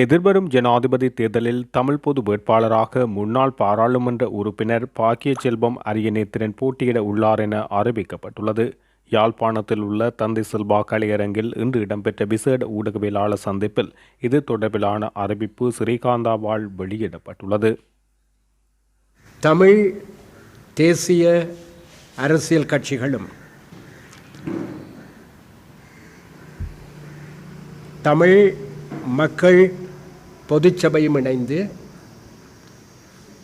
எதிர்வரும் ஜனாதிபதி தேர்தலில் தமிழ் பொது வேட்பாளராக முன்னாள் பாராளுமன்ற உறுப்பினர் பாக்கிய செல்வம் அரியநேத்திரன் போட்டியிட உள்ளார் என அறிவிக்கப்பட்டுள்ளது. யாழ்ப்பாணத்தில் உள்ள தந்தை செல்வா கலையரங்கில் இன்று இடம்பெற்ற விசேட ஊடகவியலாளர் சந்திப்பில் இது தொடர்பிலான அறிவிப்பு ஸ்ரீகாந்தாவால் வெளியிடப்பட்டுள்ளது. தமிழ் தேசிய அரசியல் கட்சிகளும் தமிழ் மக்கள் பொதுச்சபையும் இணைந்து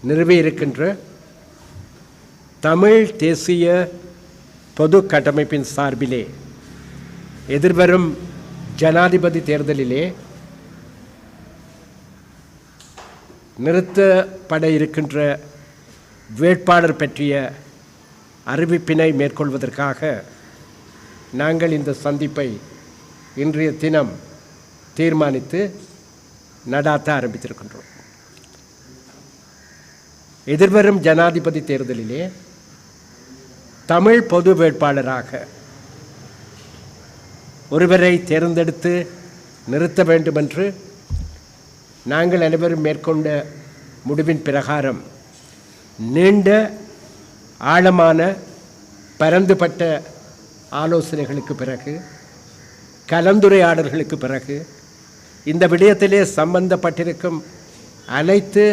நிறுவியிருக்கின்ற தமிழ் தேசிய பொது கட்டமைப்பின் சார்பிலே எதிர்வரும் ஜனாதிபதி தேர்தலிலே நிறுத்தப்பட இருக்கின்ற வேட்பாளர் பற்றிய அறிவிப்பினை மேற்கொள்வதற்காக நாங்கள் இந்த சந்திப்பை இன்றைய தினம் தீர்மானித்து நடாத்த ஆரம்பித்திருக்கின்றோம். எதிர்வரும் ஜனாதிபதி தேர்தலிலே தமிழ் பொது வேட்பாளராக ஒருவரை தேர்ந்தெடுத்து நிறுத்த வேண்டுமென்று நாங்கள் அனைவரும் மேற்கொண்ட முடிவின் பிரகாரம் நீண்ட ஆழமான பரந்துபட்ட ஆலோசனைகளுக்கு பிறகு கலந்துரையாடல்களுக்கு பிறகு இந்த விடயத்திலே சம்பந்தப்பட்டிருக்கும் அனைத்து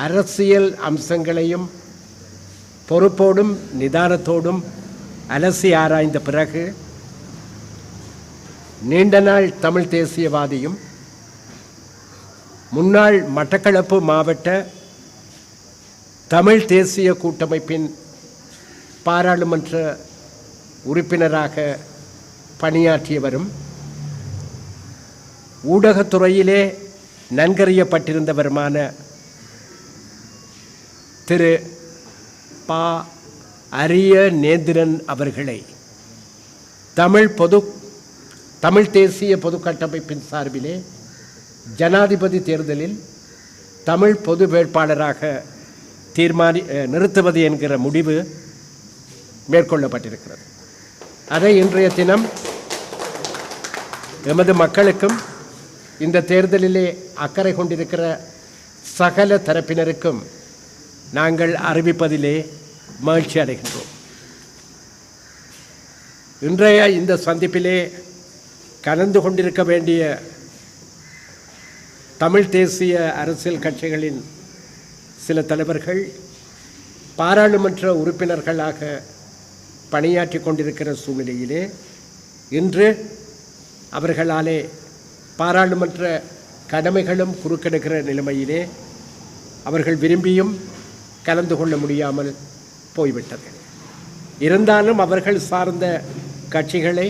அரசியல் அம்சங்களையும் பொறுப்போடும் நிதானத்தோடும் அலசி ஆராய்ந்த பிறகு நீண்ட நாள் தமிழ் தேசியவாதியும் முன்னாள் மட்டக்களப்பு மாவட்ட தமிழ் தேசிய கூட்டமைப்பின் பாராளுமன்ற உறுப்பினராக பணியாற்றியவரும் ஊடகத்துறையிலே நன்கறியப்பட்டிருந்தவருமான திரு பா. அரியநேத்திரன் அவர்களை தமிழ் தேசிய பொது கட்டமைப்பின் சார்பிலே ஜனாதிபதி தேர்தலில் தமிழ் பொது வேட்பாளராக நிறுத்துவது என்கிற முடிவு மேற்கொள்ளப்பட்டிருக்கிறது. அதை இன்றைய தினம் எமது மக்களுக்கும் இந்த தேர்தலிலே அக்கறை கொண்டிருக்கிற சகல தரப்பினருக்கும் நாங்கள் அறிவிப்பதிலே மகிழ்ச்சி அடைகின்றோம். இன்றைய இந்த சந்திப்பிலே கலந்து கொண்டிருக்க வேண்டிய தமிழ் தேசிய அரசியல் கட்சிகளின் சில தலைவர்கள் பாராளுமன்ற உறுப்பினர்களாக பணியாற்றி கொண்டிருக்கிற சூழ்நிலையிலே இன்று அவர்களாலே பாராளுமன்ற கடமைகளும் குறுக்கெடுக்கிற நிலைமையிலே அவர்கள் விரும்பியும் கலந்து கொள்ள முடியாமல் போய்விட்டது. இருந்தாலும் அவர்கள் சார்ந்த கட்சிகளை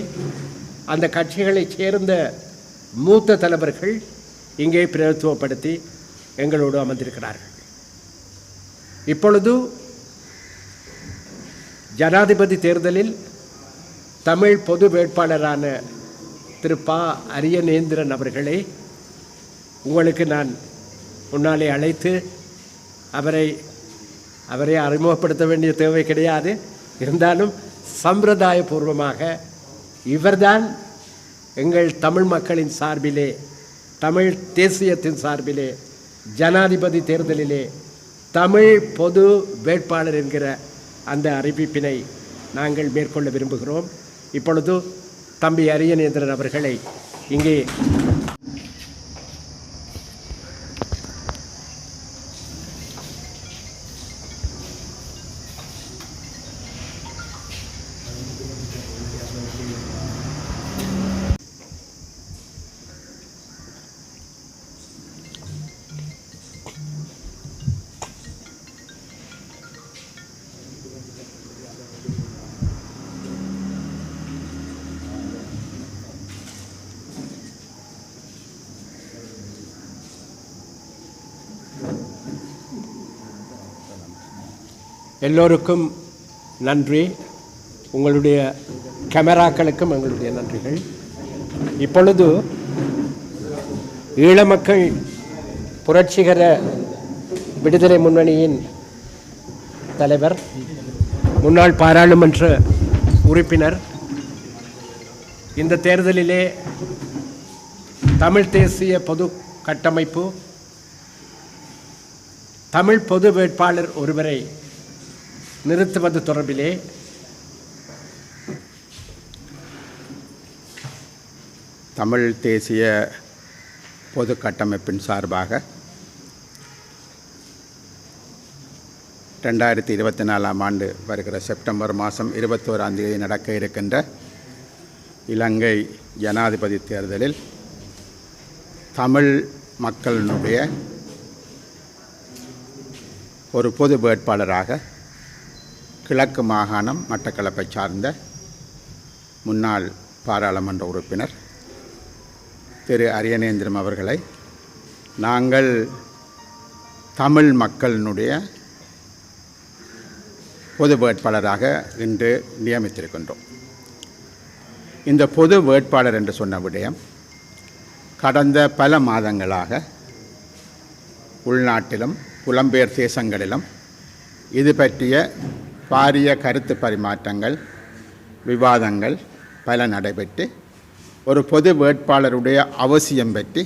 அந்த கட்சிகளைச் சேர்ந்த மூத்த தலைவர்கள் இங்கே பிரதித்துவப்படுத்தி எங்களோடு அமர்ந்திருக்கிறார்கள். இப்பொழுது ஜனாதிபதி தேர்தலில் தமிழ் பொது வேட்பாளரான திரு பா. அரியநேத்திரன் அவர்களை உங்களுக்கு நான் முன்னாலே அழைத்து அவரை அறிமுகப்படுத்த வேண்டிய தேவை கிடையாது. இருந்தாலும் சம்பிரதாயபூர்வமாக இவர்தான் எங்கள் தமிழ் மக்களின் சார்பிலே தமிழ் தேசியத்தின் சார்பிலே ஜனாதிபதி தேர்தலிலே தமிழ் பொது வேட்பாளர் என்கிற அந்த அறிவிப்பினை நாங்கள் மேற்கொள்ள விரும்புகிறோம். இப்பொழுது தம்பி அரியநேத்திரன் அவர்களை இங்கே எல்லோருக்கும் நன்றி. உங்களுடைய கேமராக்களுக்கும் எங்களுடைய நன்றிகள். இப்பொழுது ஈழமக்கள் புரட்சிகர விடுதலை முன்னணியின் தலைவர், முன்னாள் பாராளுமன்ற உறுப்பினர், இந்த தேர்தலிலே தமிழ் தேசிய பொது கட்டமைப்பு தமிழ் பொது வேட்பாளர் ஒருவரை நிறுத்துவது தொடர்பிலே தமிழ் தேசிய பொது கட்டமைப்பின் சார்பாக 2024 ஆண்டு வருகிற செப்டம்பர் மாதம் 21ஆம் தேதி நடக்க இருக்கின்ற இலங்கை ஜனாதிபதி தேர்தலில் தமிழ் மக்களினுடைய ஒரு பொது வேட்பாளராக கிழக்கு மாகாணம் மட்டக்களப்பை சார்ந்த முன்னாள் பாராளுமன்ற உறுப்பினர் திரு அரியநேந்திரம் அவர்களை நாங்கள் தமிழ் மக்களினுடைய பொது வேட்பாளராக இன்று நியமித்திருக்கின்றோம். இந்த பொது வேட்பாளர் என்று சொன்ன விடயம் கடந்த பல மாதங்களாக உள்நாட்டிலும் புலம்பெயர் தேசங்களிலும் இது பற்றிய பாரிய கருத்து பரிமாற்றங்கள் விவாதங்கள் பல நடைபெற்று ஒரு பொது வேட்பாளருடைய அவசியம் பற்றி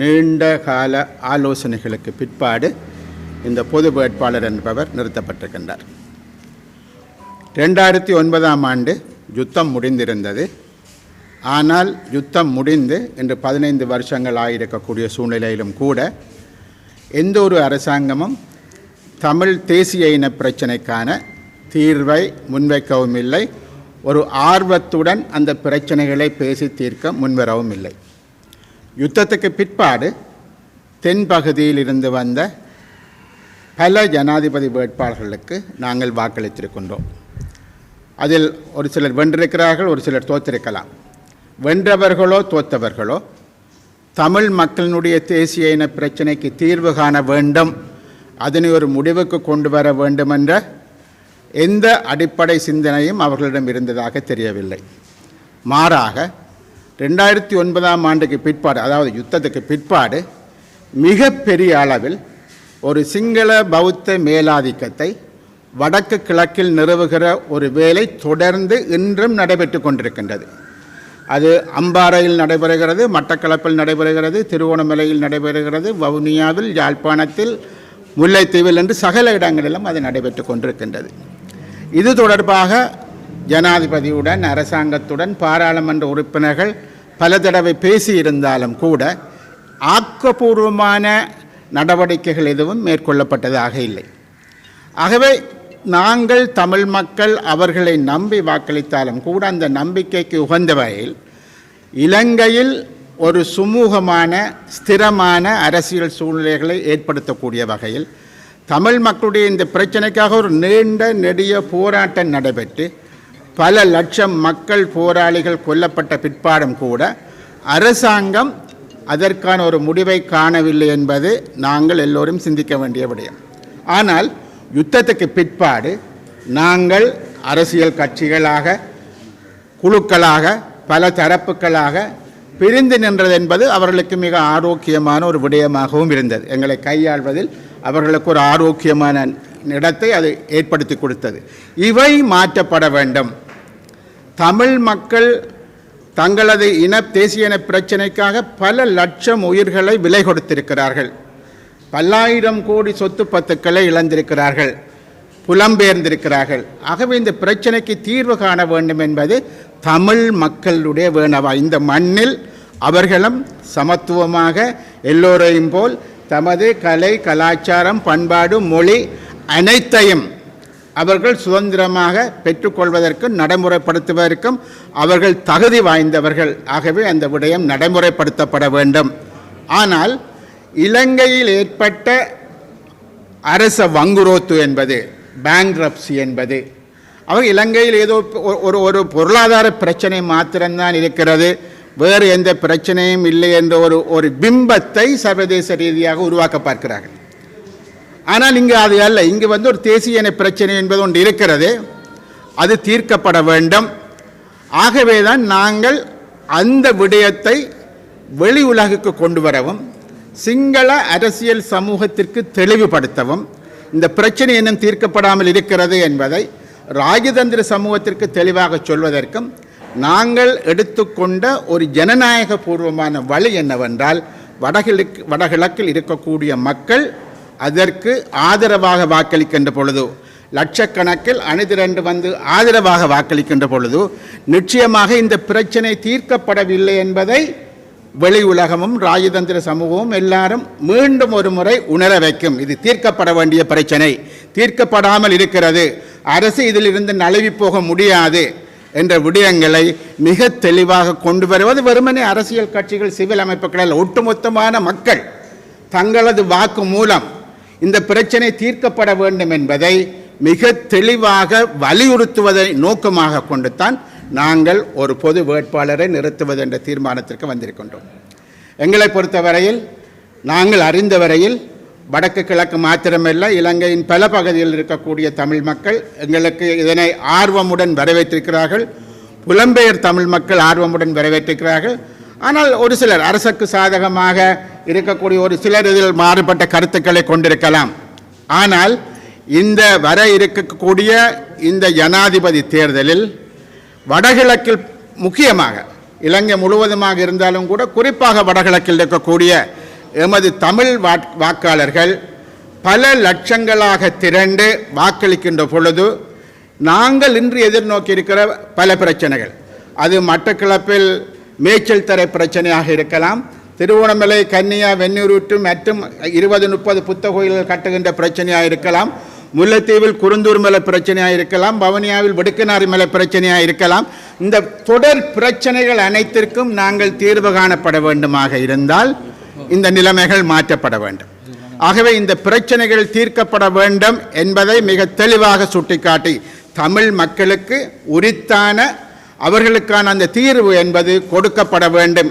நீண்ட கால ஆலோசனைகளுக்கு பிற்பாடு இந்த பொது வேட்பாளர் என்பவர் நிறுத்தப்பட்டிருக்கின்றார். 2009ஆம் ஆண்டு யுத்தம் முடிந்திருந்தது. ஆனால் யுத்தம் முடிந்து இன்று 15 வருஷங்கள் ஆகியிருக்கக்கூடிய சூழ்நிலையிலும் கூட எந்த ஒரு அரசாங்கமும் தமிழ் தேசிய இன பிரச்சனைக்கான தீர்வை முன்வைக்கவும் இல்லை, ஒரு ஆர்வத்துடன் அந்த பிரச்சனைகளை பேசி தீர்க்க முன்வரவும் இல்லை. யுத்தத்துக்கு பிற்பாடு தென்பகுதியில் இருந்து வந்த பல ஜனாதிபதி வேட்பாளர்களுக்கு நாங்கள் வாக்களித்திருக்கின்றோம். அதில் ஒரு சிலர் வென்றிருக்கிறார்கள், ஒரு சிலர் தோற்றிருக்கலாம். வென்றவர்களோ தோற்றவர்களோ தமிழ் மக்களினுடைய தேசிய இன பிரச்சனைக்கு தீர்வு காண வேண்டும், அதனை ஒரு முடிவுக்கு கொண்டு வர வேண்டும் என்ற எந்த அடிப்படை சிந்தனையும் அவர்களிடம் இருந்ததாக தெரியவில்லை. மாறாக 2009ஆம் ஆண்டுக்கு பிற்பாடு, அதாவது யுத்தத்துக்கு பிற்பாடு மிக பெரிய அளவில் ஒரு சிங்கள பௌத்த மேலாதிக்கத்தை வடக்கு கிழக்கில் நிறுவுகிற ஒரு வேலை தொடர்ந்து இன்றும் நடைபெற்று கொண்டிருக்கின்றது. அது அம்பாறையில் நடைபெறுகிறது, மட்டக்களப்பில் நடைபெறுகிறது, திருவோணமலையில் நடைபெறுகிறது, வவுனியாவில், யாழ்ப்பாணத்தில், முல்லைத்தீவில் என்று சகல இடங்களிலும் அது நடைபெற்று கொண்டிருக்கின்றது. இது தொடர்பாக ஜனாதிபதியுடன் அரசாங்கத்துடன் பாராளுமன்ற உறுப்பினர்கள் பல தடவை பேசியிருந்தாலும் கூட ஆக்கப்பூர்வமான நடவடிக்கைகள் எதுவும் மேற்கொள்ளப்பட்டதாக இல்லை. ஆகவே நாங்கள் தமிழ் மக்கள் அவர்களை நம்பி வாக்களித்தாலும் கூட அந்த நம்பிக்கைக்கு உகந்த வகையில் இலங்கையில் ஒரு சுமூகமான ஸ்திரமான அரசியல் சூழ்நிலைகளை ஏற்படுத்தக்கூடிய வகையில் தமிழ் மக்களுடைய இந்த பிரச்சனைக்காக ஒரு நீண்ட நெடிய போராட்டம் நடைபெற்று பல லட்சம் மக்கள் போராளிகள் கொல்லப்பட்ட பிற்பாடும் கூட அரசாங்கம் அதற்கான ஒரு முடிவை காணவில்லை என்பது நாங்கள் எல்லோரும் சிந்திக்க வேண்டிய விடயம். ஆனால் யுத்தத்துக்கு பிற்பாடு நாங்கள் அரசியல் கட்சிகளாக, குழுக்களாக, பல தரப்புகளாக பிரிந்து நின்றது என்பது அவர்களுக்கு மிக ஆரோக்கியமான ஒரு விடயமாகவும் இருந்தது. எங்களை கையாள்வதில் அவர்களுக்கு ஒரு ஆரோக்கியமான இடத்தை அது ஏற்படுத்தி கொடுத்தது. இவை மாற்றப்பட வேண்டும். தமிழ் மக்கள் தங்களது தேசிய இன பிரச்சனைக்காக பல லட்சம் உயிர்களை விலை கொடுத்திருக்கிறார்கள். பல்லாயிரம் கோடி சொத்து பத்துக்களை இழந்திருக்கிறார்கள், புலம்பெயர்ந்திருக்கிறார்கள். ஆகவே இந்த பிரச்சனைக்கு தீர்வு காண வேண்டும் என்பது தமிழ் மக்களுடைய வேணவா. இந்த மண்ணில் அவர்களும் சமத்துவமாக எல்லோரையும் போல் தமது கலை, கலாச்சாரம், பண்பாடு, மொழி அனைத்தையும் அவர்கள் சுதந்திரமாக பெற்றுக்கொள்வதற்கும் நடைமுறைப்படுத்துவதற்கும் அவர்கள் தகுதி வாய்ந்தவர்கள். ஆகவே அந்த விடயம் நடைமுறைப்படுத்தப்பட வேண்டும். ஆனால் இலங்கையில் ஏற்பட்ட அரச வங்குரோத்து என்பது, பேங்க்ரப்சி என்பது, அவர் இலங்கையில் ஏதோ ஒரு பொருளாதார பிரச்சனை மாத்திரம்தான் இருக்கிறது, வேறு எந்த பிரச்சனையும் இல்லை என்ற ஒரு பிம்பத்தை சர்வதேச ரீதியாக உருவாக்க பார்க்கிறார்கள். ஆனால் இங்கு அது அல்ல. இங்கு ஒரு தேசிய இன பிரச்சனை என்பது ஒன்று இருக்கிறது, அது தீர்க்கப்பட வேண்டும். ஆகவே தான் நாங்கள் அந்த விடயத்தை வெளி உலகுக்கு கொண்டு வரவும், சிங்கள அரசியல் சமூகத்திற்கு தெளிவுபடுத்தவும், இந்த பிரச்சனை இன்னும் தீர்க்கப்படாமல் இருக்கிறது என்பதை ராஜதந்திர சமூகத்திற்கு தெளிவாக சொல்வதற்கும் நாங்கள் எடுத்துக்கொண்ட ஒரு ஜனநாயக பூர்வமான வழி என்னவென்றால் வடகிழக்கில் இருக்கக்கூடிய மக்கள் அதற்கு ஆதரவாக வாக்களிக்கின்ற பொழுது, லட்சக்கணக்கில் அணிதிரண்டு வந்து ஆதரவாக வாக்களிக்கின்ற பொழுது நிச்சயமாக இந்த பிரச்சனை தீர்க்கப்படவில்லை என்பதை வெளி உலகமும் ராஜதந்திர சமூகமும் எல்லாரும் மீண்டும் ஒரு முறை உணர வைக்கும். இது தீர்க்கப்பட வேண்டிய பிரச்சனை, தீர்க்கப்படாமல் இருக்கிறது, அரசு இதிலிருந்து நழுவி போக முடியாது என்ற விடயங்களை மிக தெளிவாக கொண்டு வருவது வெறுமனே அரசியல் கட்சிகள், சிவில் அமைப்புகளில் ஒட்டுமொத்தமான மக்கள் தங்களது வாக்கு மூலம் இந்த பிரச்சனை தீர்க்கப்பட வேண்டும் என்பதை மிக தெளிவாக வலியுறுத்துவதை நோக்கமாக கொண்டுத்தான் நாங்கள் ஒரு பொது வேட்பாளரை நிறுத்துவது என்ற தீர்மானத்திற்கு வந்திருக்கின்றோம். எங்களை பொறுத்தவரையில், நாங்கள் அறிந்தவரையில் வடக்கு கிழக்கு மாத்திரமல்ல, இலங்கையின் பல பகுதியில் இருக்கக்கூடிய தமிழ் மக்கள் எங்களுக்கு இதனை ஆர்வமுடன் வரவேற்றிருக்கிறார்கள். புலம்பெயர் தமிழ் மக்கள் ஆர்வமுடன் வரவேற்றிருக்கிறார்கள். ஆனால் ஒரு சிலர், அரசுக்கு சாதகமாக இருக்கக்கூடிய ஒரு சிலர் இதில் மாறுபட்ட கருத்துக்களை கொண்டிருக்கலாம். ஆனால் இந்த வர இருக்கக்கூடிய இந்த ஜனாதிபதி தேர்தலில் வடகிழக்கில், முக்கியமாக இலங்கை முழுவதுமாக இருந்தாலும் கூட குறிப்பாக வடகிழக்கில் இருக்கக்கூடிய எமது தமிழ் வாக்காளர்கள் பல லட்சங்களாக திரண்டு வாக்களிக்கின்ற பொழுது நாங்கள் இன்று எதிர்நோக்கி இருக்கிற பல பிரச்சனைகள், அது மட்டக்களப்பில் மேய்ச்சல் தரை பிரச்சனையாக இருக்கலாம், திருவோணமலை, கன்னியா, வெண்ணூருட்டு மற்றும் 20-30 புத்த கோயில்கள் கட்டுகின்ற பிரச்சனையாக இருக்கலாம், முல்லைத்தீவில் குருந்தூர் மலை பிரச்சனையாக இருக்கலாம், வவுனியாவில் வெடுக்கனாரி மலை பிரச்சனையாக இருக்கலாம். இந்த தொடர் பிரச்சனைகள் அனைத்திற்கும் நாங்கள் தீர்வு காணப்பட வேண்டுமாக இருந்தால் இந்த நிலைமைகள் மாற்றப்பட வேண்டும். ஆகவே இந்த பிரச்சனைகள் தீர்க்கப்பட வேண்டும் என்பதை மிக தெளிவாக சுட்டிக்காட்டி தமிழ் மக்களுக்கு உரித்தான அவர்களுக்கான அந்த தீர்வு என்பது கொடுக்கப்பட வேண்டும்.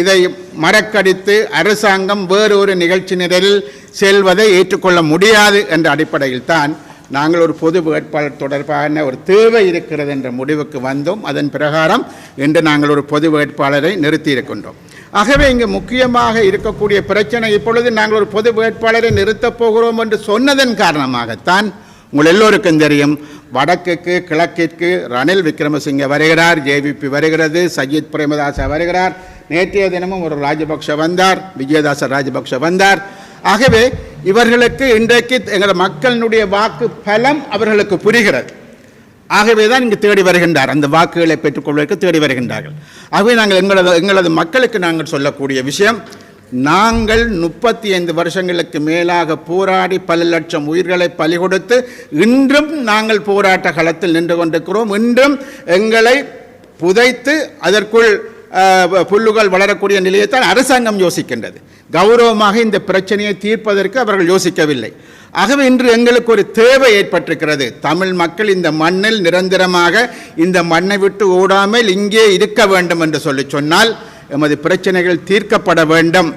இதை மறக்கடித்து அரசாங்கம் வேறொரு நிகழ்ச்சி நிரலில் செல்வதை ஏற்றுக்கொள்ள முடியாது என்ற அடிப்படையில் தான் நாங்கள் ஒரு பொது வேட்பாளர் தொடர்பான ஒரு தேவை இருக்கிறது என்ற முடிவுக்கு வந்தோம். அதன் பிரகாரம் இன்று நாங்கள் ஒரு பொது வேட்பாளரை நிறுத்தியிருக்கின்றோம். ஆகவே இங்கு முக்கியமாக இருக்கக்கூடிய பிரச்சனை, இப்பொழுது நாங்கள் ஒரு பொது வேட்பாளரை நிறுத்தப் போகிறோம் என்று சொன்னதன் காரணமாகத்தான் உங்கள் எல்லோருக்கும் தெரியும், வடக்குக்கு கிழக்கிற்கு ரணில் விக்ரமசிங்க வருகிறார், ஜேவிபி வருகிறது, சஜித் பிரேமதாச வருகிறார், நேற்றைய தினமும் ஒரு ராஜபக்ஷ வந்தார், விஜயதாச ராஜபக்ஷ வந்தார். ஆகவே இவர்களுக்கு இன்றைக்கு எங்கள் மக்களினுடைய வாக்கு பலம் அவர்களுக்கு புரிகிறது. ஆகவே தான் இங்கு தேடி வருகின்றார், அந்த வாக்குகளை பெற்றுக்கொள்வதற்கு தேடி வருகின்றார்கள். ஆகவே நாங்கள் எங்களது மக்களுக்கு நாங்கள் சொல்லக்கூடிய விஷயம், நாங்கள் 35 வருஷங்களுக்கு மேலாக போராடி பல லட்சம் உயிர்களை பலி கொடுத்து இன்றும் நாங்கள் போராட்ட களத்தில் நின்று கொண்டிருக்கிறோம். இன்றும் எங்களை புதைத்து அதற்குள் புல்லுகள் வளரக்கூடிய நிலையைத்தான் அரசாங்கம் யோசிக்கின்றது. கௌரவமாக இந்த பிரச்சனையை தீர்ப்பதற்கு அவர்கள் யோசிக்கவில்லை. ஆகவே இன்று எங்களுக்கு ஒரு தேவை ஏற்பட்டிருக்கிறது. தமிழ் மக்கள் இந்த மண்ணில் நிரந்தரமாக இந்த மண்ணை விட்டு ஓடாமல் இங்கே இருக்க வேண்டும் என்று சொன்னால் எமது பிரச்சனைகள் தீர்க்கப்பட வேண்டும்.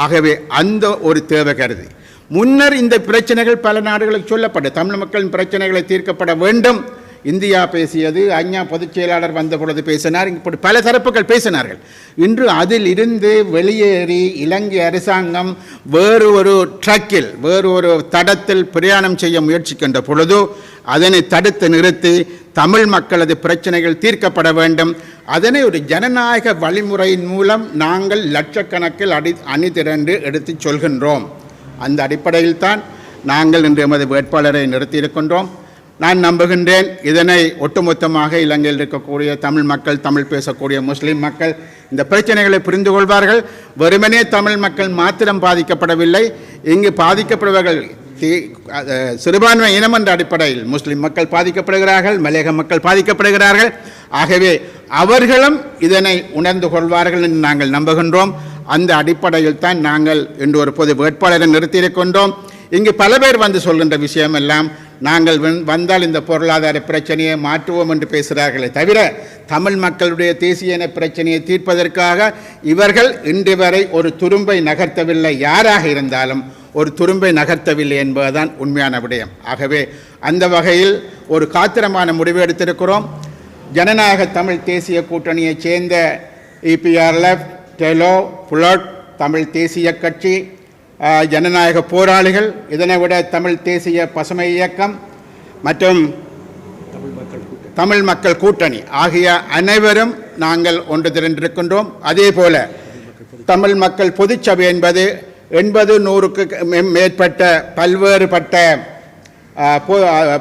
ஆகவே அந்த ஒரு தேவை கருதி முன்னர் இந்த பிரச்சனைகள் பல நாடுகளுக்கு சொல்லப்பட்டு தமிழ் மக்களின் பிரச்சனைகளை தீர்க்கப்பட வேண்டும். இந்தியா பேசியது, ஐநா பொதுச் செயலாளர் வந்த பொழுது பேசினார், இப்படி பல தரப்புகள் பேசினார்கள். இன்று அதில் இருந்து வெளியேறி இலங்கை அரசாங்கம் வேறு ஒரு ட்ரக்கில், வேறு ஒரு தடத்தில் பிரயாணம் செய்ய முயற்சிக்கின்ற பொழுது அதனை தடுத்து நிறுத்தி தமிழ் மக்களது பிரச்சனைகள் தீர்க்கப்பட வேண்டும். அதனை ஒரு ஜனநாயக வழிமுறையின் மூலம் நாங்கள் லட்சக்கணக்கில் அணிதிரண்டு எடுத்து சொல்கின்றோம். அந்த அடிப்படையில் தான் நாங்கள் இன்று எமது வேட்பாளரை நிறுத்தியிருக்கின்றோம். நான் நம்புகின்றேன் இதனை ஒட்டுமொத்தமாக இலங்கையில் இருக்கக்கூடிய தமிழ் மக்கள், தமிழ் பேசக்கூடிய முஸ்லீம் மக்கள் இந்த பிரச்சனைகளை புரிந்து கொள்வார்கள். வெறுமனே தமிழ் மக்கள் மாத்திரம் பாதிக்கப்படவில்லை, இங்கு பாதிக்கப்படுபவர்கள் சிறுபான்மை இனம் என்ற அடிப்படையில் முஸ்லீம் மக்கள் பாதிக்கப்படுகிறார்கள், மலையக மக்கள் பாதிக்கப்படுகிறார்கள். ஆகவே அவர்களும் இதனை உணர்ந்து கொள்வார்கள் என்று நாங்கள் நம்புகின்றோம். அந்த அடிப்படையில் தான் நாங்கள் இன்று ஒரு பொது வேட்பாளரை நிறுத்தியிருக்கின்றோம். இங்கு பல பேர் வந்து சொல்கின்ற விஷயம் எல்லாம், நாங்கள் வந்தால் இந்த பொருளாதார பிரச்சனையை மாற்றுவோம் என்று பேசுகிறார்களே தவிர தமிழ் மக்களுடைய தேசிய இன பிரச்சனையை தீர்ப்பதற்காக இவர்கள் இன்று வரை ஒரு துரும்பை நகர்த்தவில்லை. யாராக இருந்தாலும் ஒரு துரும்பை நகர்த்தவில்லை என்பதுதான் உண்மையான விடயம். ஆகவே அந்த வகையில் ஒரு காத்திரமான முடிவு எடுத்திருக்கிறோம். ஜனநாயக தமிழ் தேசிய கூட்டணியைச் சேர்ந்த இபிஆர்எல்எஃப், டெலோ, புலட், தமிழ் தேசிய கட்சி, ஜனநாயக போராளிகள், இதனை விட தமிழ் தேசிய பசுமை இயக்கம் மற்றும் தமிழ் மக்கள் கூட்டணி ஆகிய அனைவரும் நாங்கள் ஒன்று திரண்டிருக்கின்றோம். அதே போல தமிழ் மக்கள் பொதுச்சபை என்பது 80-100க்கு மேற்பட்ட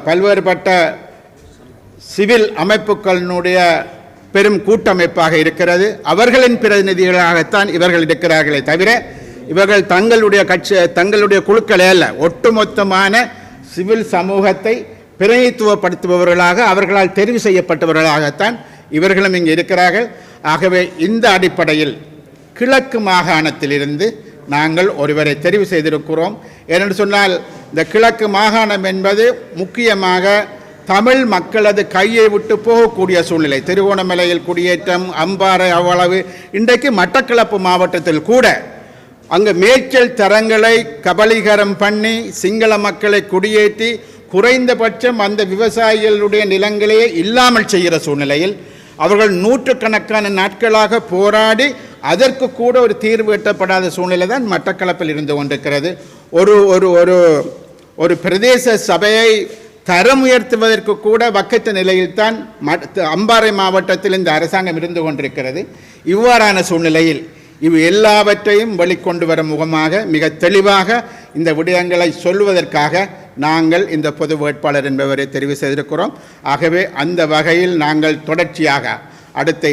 பல்வேறுபட்ட சிவில் அமைப்புகளினுடைய பெரும் கூட்டமைப்பாக இருக்கிறது. அவர்களின் பிரதிநிதிகளாகத்தான் இவர்கள் இருக்கிறார்களே தவிர இவர்கள் தங்களுடைய குழுக்களே அல்ல, ஒட்டுமொத்தமான சிவில் சமூகத்தை பிரதிநிதித்துவப்படுத்துபவர்களாக அவர்களால் தெரிவு செய்யப்பட்டவர்களாகத்தான் இவர்களும் இங்கு இருக்கிறார்கள். ஆகவே இந்த அடிப்படையில் கிழக்கு மாகாணத்திலிருந்து நாங்கள் ஒருவரை தெரிவு செய்திருக்கிறோம். ஏனென்று சொன்னால் இந்த கிழக்கு மாகாணம் என்பது முக்கியமாக தமிழ் மக்களது கையை விட்டு போகக்கூடிய சூழ்நிலை. திருகோணமலையில் குடியேற்றம், அம்பாறை, அவ்வளவு. இன்றைக்கு மட்டக்களப்பு மாவட்டத்தில் கூட அங்கு மேய்ச்சல் தரங்களை கபலீகரம் பண்ணி சிங்கள மக்களை குடியேற்றி குறைந்தபட்சம் அந்த விவசாயிகளுடைய நிலங்களையே இல்லாமல் செய்கிற சூழ்நிலையில் அவர்கள் நூற்றுக்கணக்கான நாட்களாக போராடி அதற்கு கூட ஒரு தீர்வு எட்டப்படாத சூழ்நிலை தான் மட்டக்களப்பில் இருந்து கொண்டிருக்கிறது. ஒரு ஒரு ஒரு ஒரு பிரதேச சபையை தரம் உயர்த்துவதற்கு கூட வக்கத்த நிலையில்தான் அம்பாறை மாவட்டத்தில் இந்த அரசாங்கம் இருந்து கொண்டிருக்கிறது. இவ்வாறான சூழ்நிலையில் இவை எல்லாவற்றையும் வெளிக்கொண்டு வரும் முகமாக மிக தெளிவாக இந்த விடயங்களை சொல்வதற்காக நாங்கள் இந்த பொது வேட்பாளர் என்பவரை தெரிவு செய்திருக்கிறோம். ஆகவே அந்த வகையில் நாங்கள் தொடர்ச்சியாக அடுத்த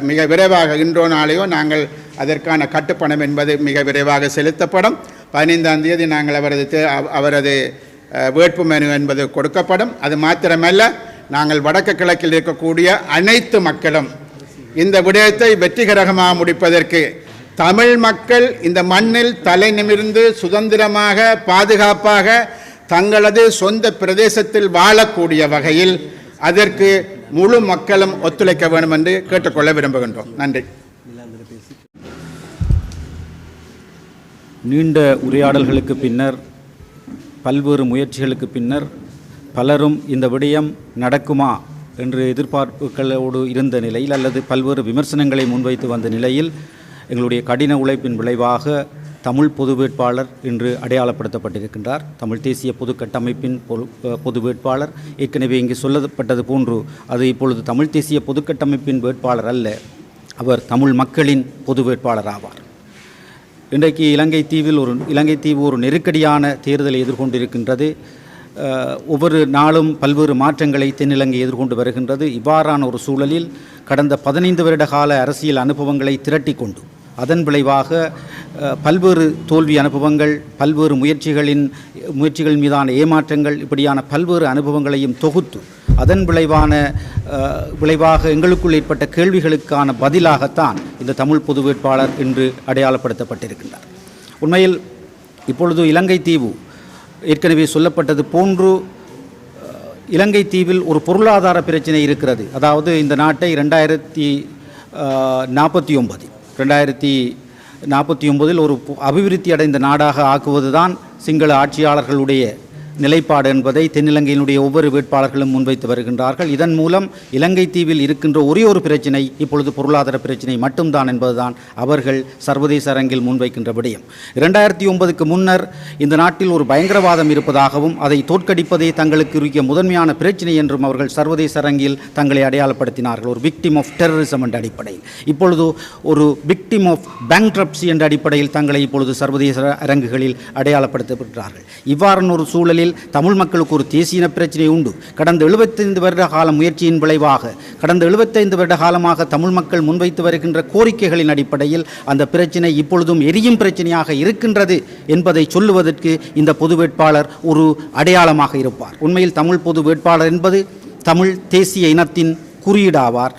மிக விரைவாக இன்றோ நாளையோ நாங்கள் அதற்கான கட்டுப்பணம் என்பது மிக விரைவாக செலுத்தப்படும். 15ஆம் தேதி நாங்கள் அவரது வேட்பு மனு என்பது கொடுக்கப்படும். அது மாத்திரமல்ல, நாங்கள் வடக்கு கிழக்கில் இருக்கக்கூடிய அனைத்து மக்களும் இந்த விடயத்தை வெற்றிகரமாக முடிப்பதற்கு தமிழ் மக்கள் இந்த மண்ணில் தலை நிமிர்ந்து சுதந்திரமாக பாதுகாப்பாக தங்களது சொந்த பிரதேசத்தில் வாழக்கூடிய வகையில் அதற்கு முழு மக்களும் ஒத்துழைக்க வேண்டும் என்று கேட்டுக்கொள்ள விரும்புகின்றோம். நன்றி. நீண்ட உரையாடல்களுக்கு பின்னர், பல்வேறு முயற்சிகளுக்கு பின்னர் பலரும் இந்த விடயம் நடக்குமா என்று எதிர்பார்ப்புகளோடு இருந்த நிலையில் அல்லது பல்வேறு விமர்சனங்களை முன்வைத்து வந்த நிலையில் எங்களுடைய கடின உழைப்பின் விளைவாக தமிழ் பொது வேட்பாளர் இன்று அடையாளப்படுத்தப்பட்டிருக்கின்றார். தமிழ் தேசிய பொது கட்டமைப்பின் பொது வேட்பாளர். ஏற்கனவே இங்கு சொல்லப்பட்டது போன்று அது இப்பொழுது தமிழ் தேசிய பொது கட்டமைப்பின் வேட்பாளர் அல்ல, அவர் தமிழ் மக்களின் பொது வேட்பாளர் ஆவார். இன்றைக்கு இலங்கை தீவு ஒரு நெருக்கடியான தேர்தலை எதிர்கொண்டிருக்கின்றது. ஒவ்வொரு நாளும் பல்வேறு மாற்றங்களை தென்னிலங்கை எதிர்கொண்டு வருகின்றது. இவ்வாறான ஒரு சூழலில் கடந்த 15 வருட கால அரசியல் அனுபவங்களை திரட்டி கொண்டு அதன் விளைவாக பல்வேறு தோல்வி அனுபவங்கள், பல்வேறு முயற்சிகள் மீதான ஏமாற்றங்கள், இப்படியான பல்வேறு அனுபவங்களையும் தொகுத்து அதன் விளைவாக எங்களுக்குள் ஏற்பட்ட கேள்விகளுக்கான பதிலாகத்தான் இந்த தமிழ் பொது வேட்பாளர் இன்று அடையாளப்படுத்தப்பட்டிருக்கின்றார். உண்மையில் இப்பொழுது இலங்கை தீவு ஏற்கனவே சொல்லப்பட்டது போன்று இலங்கை தீவில் ஒரு பொருளாதார பிரச்சனை இருக்கிறது. அதாவது இந்த நாட்டை 2049 ஒரு அபிவிருத்தி அடைந்த நாடாக ஆக்குவதுதான் சிங்கள ஆட்சியாளர்களுடைய நிலைப்பாடு என்பதை தென்னிலங்கையினுடைய ஒவ்வொரு வேட்பாளர்களும் முன்வைத்து வருகின்றார்கள். இதன் மூலம் இலங்கை தீவில் இருக்கின்ற ஒரே ஒரு பிரச்சினை இப்பொழுது பொருளாதார பிரச்சினை மட்டும்தான் என்பதுதான் அவர்கள் சர்வதேச அரங்கில் முன்வைக்கின்ற விடயம். 2009க்கு முன்னர் இந்த நாட்டில் ஒரு பயங்கரவாதம் இருப்பதாகவும் அதை தோற்கடிப்பதே தங்களுக்கு உரிய முதன்மையான பிரச்சினை என்றும் அவர்கள் சர்வதேச அரங்கில் தங்களை அடையாளப்படுத்தினார்கள். ஒரு விக்டிம் ஆஃப் டெரரிசம் என்ற அடிப்படையில். இப்பொழுது ஒரு விக்டிம் ஆஃப் பேங்க்ரப்சி என்ற அடிப்படையில் தங்களை இப்பொழுது சர்வதேச அரங்குகளில் அடையாளப்படுத்தப்படுகிறார்கள். இவ்வாறான ஒரு சூழலில் தமிழ் மக்களுக்கு ஒரு தேசிய பிரச்சனை உண்டு. கடந்த 75 வருட கால முயற்சியின் விளைவாக கடந்த 75 வருட காலமாக தமிழ் மக்கள் முன்வைத்து வருகின்ற கோரிக்கைகளின் அடிப்படையில் அந்த பிரச்சனை இப்பொழுதும் எரியும் பிரச்சனையாக இருக்கின்றது என்பதை சொல்லுவதற்கு இந்த பொது வேட்பாளர் ஒரு அடையாளமாக இருப்பார். உண்மையில் தமிழ் பொது வேட்பாளர் என்பது தமிழ் தேசிய இனத்தின் குறியீடாவார்,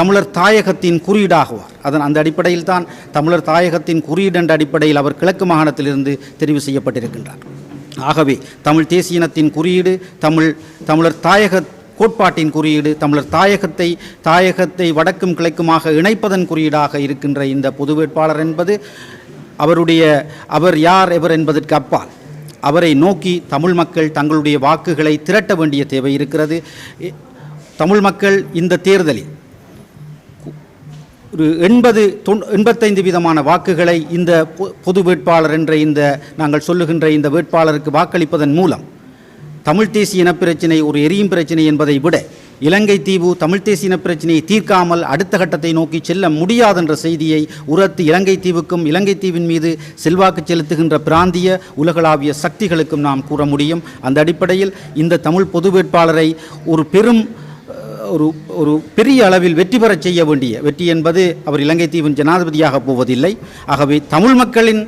தமிழர் தாயகத்தின் குறியீடாகுவார். அந்த அடிப்படையில் தான் தமிழர் தாயகத்தின் குறியீடு என்ற அடிப்படையில் அவர் கிழக்கு மாகாணத்திலிருந்து தெரிவு செய்யப்பட்டிருக்கின்றார். ஆகவே தமிழ் தேசிய இனத்தின் குறியீடு, தமிழர் தாயக கோட்பாட்டின் குறியீடு, தமிழர் தாயகத்தை வடக்கும் கிழக்குமாக இணைப்பதன் குறியீடாக இருக்கின்ற இந்த பொது வேட்பாளர் என்பது அவர் யார் எவர் என்பதற்கு அப்பால் அவரை நோக்கி தமிழ் மக்கள் தங்களுடைய வாக்குகளை திரட்ட வேண்டிய தேவை இருக்கிறது. தமிழ் மக்கள் இந்த தேர்தலில் ஒரு 85% வாக்குகளை இந்த பொது வேட்பாளர் என்ற நாங்கள் சொல்லுகின்ற இந்த வேட்பாளருக்கு வாக்களிப்பதன் மூலம் தமிழ் தேசிய இனப்பிரச்சினை ஒரு எரியும் பிரச்சினை என்பதை விட இலங்கை தீவு தமிழ் தேசிய பிரச்சினையை தீர்க்காமல் அடுத்த கட்டத்தை நோக்கி செல்ல முடியாதென்ற செய்தியை உரத்து இலங்கை தீவுக்கும் இலங்கை தீவின் மீது செல்வாக்கு செலுத்துகின்ற பிராந்திய உலகளாவிய சக்திகளுக்கும் நாம் கூற முடியும். அந்த அடிப்படையில் இந்த தமிழ் பொது வேட்பாளரை ஒரு பெரிய அளவில் வெற்றி பெறச் செய்ய வேண்டிய வெற்றி என்பது அவர் இலங்கை தீவின் ஜனாதிபதியாக போவதில்லை. ஆகவே தமிழ் மக்களின்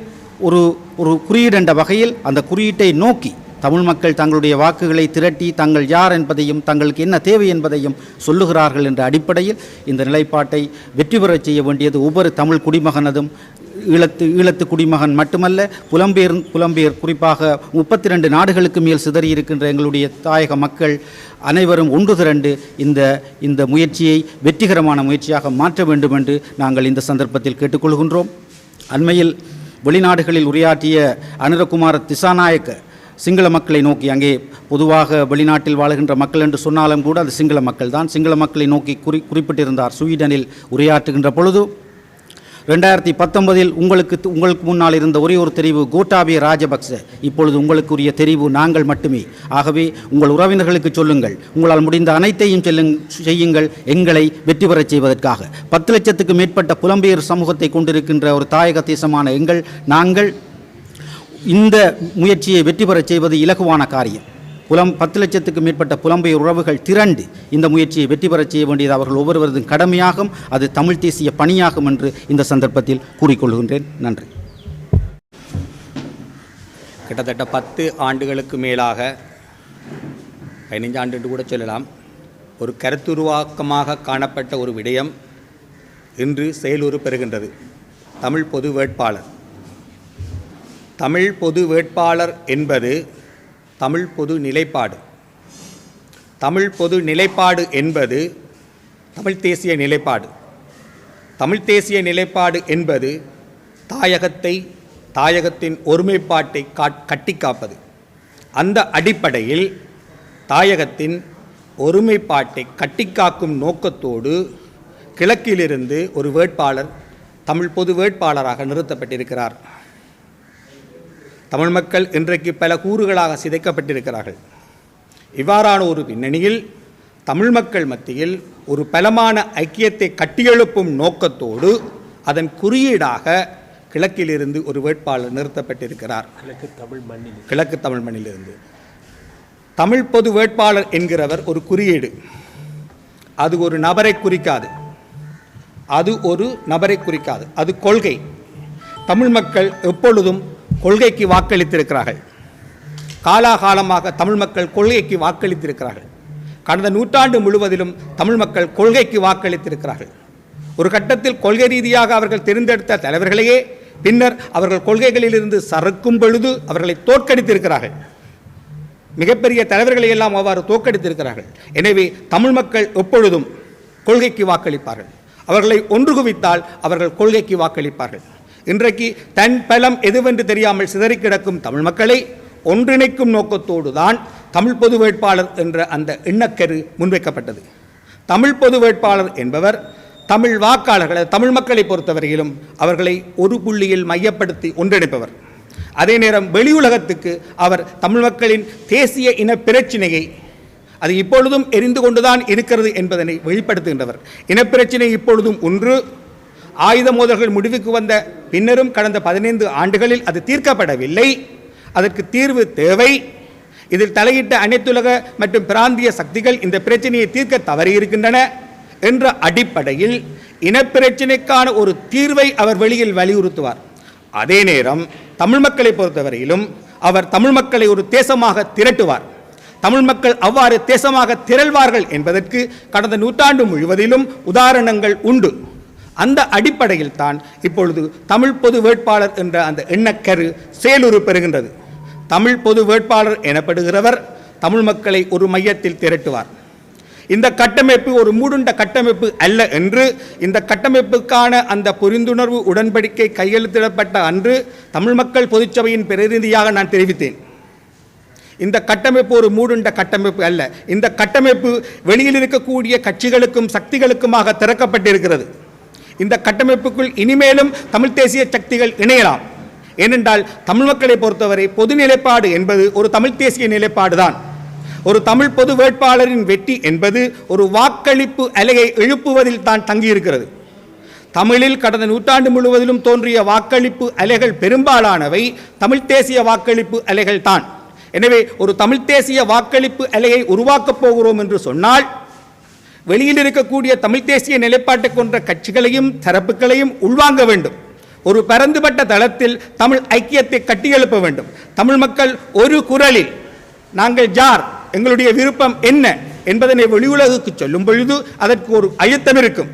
ஒரு குறியீடு என்ற வகையில் அந்த குறியீட்டை நோக்கி தமிழ் மக்கள் தங்களுடைய வாக்குகளை திரட்டி தங்கள் யார் என்பதையும் தங்களுக்கு என்ன தேவை என்பதையும் சொல்லுகிறார்கள் என்ற அடிப்படையில் இந்த நிலைப்பாட்டை வெற்றி பெறச் செய்ய வேண்டியது ஒவ்வொரு தமிழ் குடிமகனதும் ஈழத்து குடிமகன் மட்டுமல்ல, புலம்பெயர் குறிப்பாக 32 நாடுகளுக்கு மேல் சிதறியிருக்கின்ற எங்களுடைய தாயக மக்கள் அனைவரும் ஒன்று திரண்டு இந்த முயற்சியை வெற்றிகரமான முயற்சியாக மாற்ற வேண்டும் என்று நாங்கள் இந்த சந்தர்ப்பத்தில் கேட்டுக்கொள்கின்றோம். அண்மையில் வெளிநாடுகளில் உரையாற்றிய அனுரகுமார திசாநாயக்க சிங்கள மக்களை நோக்கி, அங்கே பொதுவாக வெளிநாட்டில் வாழுகின்ற மக்கள் என்று சொன்னாலும் கூட அது சிங்கள மக்கள் தான், சிங்கள மக்களை நோக்கி குறிப்பிட்டிருந்தார். ஸ்வீடனில் உரையாற்றுகின்ற பொழுது 2019 உங்களுக்கு முன்னால் இருந்த ஒரே ஒரு தெரிவு கோட்டாபய ராஜபக்ச, இப்பொழுது உங்களுக்குரிய தெரிவு நாங்கள் மட்டுமே. ஆகவே உங்கள் உறவினர்களுக்கு சொல்லுங்கள், உங்களால் முடிந்த அனைத்தையும் செய்யுங்கள் எங்களை வெற்றி பெறச் செய்வதற்காக. 10 லட்சத்துக்கு மேற்பட்ட புலம்பெயர் சமூகத்தை கொண்டிருக்கின்ற ஒரு தாயக தேசமான நாங்கள் இந்த முயற்சியை வெற்றி பெறச் செய்வது இலகுவான காரியம். 10 லட்சத்துக்கு மேற்பட்ட புலம்பெயர் உறவுகள் திரண்டு இந்த முயற்சியை வெற்றி பெறச் செய்ய வேண்டியது அவர்கள் ஒவ்வொருவரதும் கடமையாகும். அது தமிழ் தேசிய பணியாகும் என்று இந்த சந்தர்ப்பத்தில் கூறிக்கொள்கின்றேன். நன்றி. கிட்டத்தட்ட 10 ஆண்டுகளுக்கு மேலாக 15 ஆண்டு என்று கூட சொல்லலாம் ஒரு கருத்துருவாக்கமாக காணப்பட்ட ஒரு விடயம் இன்று செயலுறு பெறுகின்றது. தமிழ் பொது வேட்பாளர். தமிழ் பொது வேட்பாளர் என்பது தமிழ் பொது நிலைப்பாடு. தமிழ் பொது நிலைப்பாடு என்பது தமிழ் தேசிய நிலைப்பாடு. தமிழ் தேசிய நிலைப்பாடு என்பது தாயகத்தின் ஒருமைப்பாட்டை கட்டி காப்பது. அந்த அடிப்படையில் தாயகத்தின் ஒருமைப்பாட்டை கட்டிக்காக்கும் நோக்கத்தோடு கிழக்கிலிருந்து ஒரு வேட்பாளர் தமிழ் பொது வேட்பாளராக நிறுத்தப்பட்டிருக்கிறார். தமிழ் மக்கள் இன்றைக்கு பல கூறுகளாக சிதைக்கப்பட்டிருக்கிறார்கள். இவ்வாறான ஒரு பின்னணியில் தமிழ் மக்கள் மத்தியில் ஒரு பலமான ஐக்கியத்தை கட்டியெழுப்பும் நோக்கத்தோடு அதன் குறியீடாக கிழக்கிலிருந்து ஒரு வேட்பாளர் நிறுத்தப்பட்டிருக்கிறார். கிழக்கு தமிழ் மண்ணிலிருந்து தமிழ் பொது வேட்பாளர் என்கிறவர் ஒரு குறியீடு. அது ஒரு நபரை குறிக்காது. அது கொள்கை. தமிழ் மக்கள் எப்பொழுதும் கொள்கைக்கு வாக்களித்திருக்கிறார்கள். காலாகாலமாக தமிழ் மக்கள் கொள்கைக்கு வாக்களித்திருக்கிறார்கள். கடந்த நூற்றாண்டு முழுவதிலும் தமிழ் மக்கள் கொள்கைக்கு வாக்களித்திருக்கிறார்கள். ஒரு கட்டத்தில் கொள்கை ரீதியாக அவர்கள் தேர்ந்தெடுத்த தலைவர்களையே பின்னர் அவர்கள் கொள்கைகளிலிருந்து சறுக்கும் பொழுது அவர்களை தோற்கடித்திருக்கிறார்கள். மிகப்பெரிய தலைவர்களை எல்லாம் அவ்வாறு தோற்கடித்திருக்கிறார்கள். எனவே தமிழ் மக்கள் எப்பொழுதும் கொள்கைக்கு வாக்களிப்பார்கள். அவர்களை ஒன்று குவித்தால் அவர்கள் கொள்கைக்கு வாக்களிப்பார்கள். இன்றைக்கு தன் பலம் எதுவென்று தெரியாமல் சிதறி கிடக்கும் தமிழ் மக்களை ஒன்றிணைக்கும் நோக்கத்தோடு தான் தமிழ் பொது வேட்பாளர் என்ற அந்த எண்ணக்கரு முன்வைக்கப்பட்டது. தமிழ் பொது வேட்பாளர் என்பவர் தமிழ் வாக்காளர்களை, தமிழ் மக்களை பொறுத்தவரையிலும் அவர்களை ஒரு புள்ளியில் மையப்படுத்தி ஒன்றிணைப்பவர். அதே நேரம் வெளியுலகத்துக்கு அவர் தமிழ் மக்களின் தேசிய இன பிரச்சினையை அது இப்பொழுதும் எரிந்து கொண்டுதான் இருக்கிறது என்பதனை வெளிப்படுத்துகின்றவர். இனப்பிரச்சினை இப்பொழுதும் ஒன்று. ஆயுத மோதல்கள் முடிவுக்கு வந்த பின்னரும் கடந்த 15 ஆண்டுகளில் அது தீர்க்கப்படவில்லை. அதற்கு தீர்வு தேவை. இதில் தலையிட்ட அனைத்துலக மற்றும் பிராந்திய சக்திகள் இந்த பிரச்சனையை தீர்க்க தவறியிருக்கின்றன என்ற அடிப்படையில் இனப்பிரச்சினைக்கான ஒரு தீர்வை அவர் வெளியில் வலியுறுத்துவார். அதே நேரம் தமிழ் மக்களை பொறுத்தவரையிலும் அவர் தமிழ் மக்களை ஒரு தேசமாக திரட்டுவார். தமிழ் மக்கள் அவ்வாறு தேசமாக திரள்வார்கள் என்பதற்கு கடந்த நூற்றாண்டு முழுவதிலும் உதாரணங்கள் உண்டு. அந்த அடிப்படையில் தான் இப்பொழுது தமிழ் பொது வேட்பாளர் என்ற அந்த எண்ணக்கரு செயலுறு பெறுகின்றது. தமிழ் பொது வேட்பாளர் எனப்படுகிறவர் தமிழ் மக்களை ஒரு மையத்தில் திரட்டுவார். இந்த கட்டமைப்பு ஒரு மூடுண்ட கட்டமைப்பு அல்ல என்று இந்த கட்டமைப்புக்கான அந்த புரிந்துணர்வு உடன்படிக்கை கையெழுத்திடப்பட்ட அன்று தமிழ் மக்கள் பொதுச்சபையின் பிரதிநிதியாக நான் தெரிவித்தேன். இந்த கட்டமைப்பு ஒரு மூடுண்ட கட்டமைப்பு அல்ல. இந்த கட்டமைப்பு வெளியில் இருக்கக்கூடிய கட்சிகளுக்கும் சக்திகளுக்குமாக திறக்கப்பட்டிருக்கிறது. இந்த கட்டமைப்புக்குள் இனிமேலும் தமிழ் தேசிய சக்திகள் இணையலாம். ஏனென்றால் தமிழ் மக்களை பொறுத்தவரை பொது நிலைப்பாடு என்பது ஒரு தமிழ் தேசிய நிலைப்பாடு தான். ஒரு தமிழ் பொது வேட்பாளரின் வெற்றி என்பது ஒரு வாக்களிப்பு அலையை எழுப்புவதில் தான் தங்கியிருக்கிறது. தமிழில் கடந்த நூற்றாண்டு முழுவதிலும் தோன்றிய வாக்களிப்பு அலைகள் பெரும்பாலானவை தமிழ் தேசிய வாக்களிப்பு அலைகள் தான். எனவே ஒரு தமிழ் தேசிய வாக்களிப்பு அலையை உருவாக்கப் போகிறோம் என்று சொன்னால் வெளியில் இருக்கக்கூடிய தமிழ் தேசிய நிலைப்பாட்டை கொண்ட கட்சிகளையும் தரப்புகளையும் உள்வாங்க வேண்டும். ஒரு பரந்துபட்ட தளத்தில் தமிழ் ஐக்கியத்தை கட்டியெழுப்ப வேண்டும். தமிழ் மக்கள் ஒரு குரலில் நாங்கள் யார், எங்களுடைய விருப்பம் என்ன என்பதனை வெளி உலகுக்கு சொல்லும் பொழுது அதற்கு ஒரு அழுத்தம் இருக்கும்,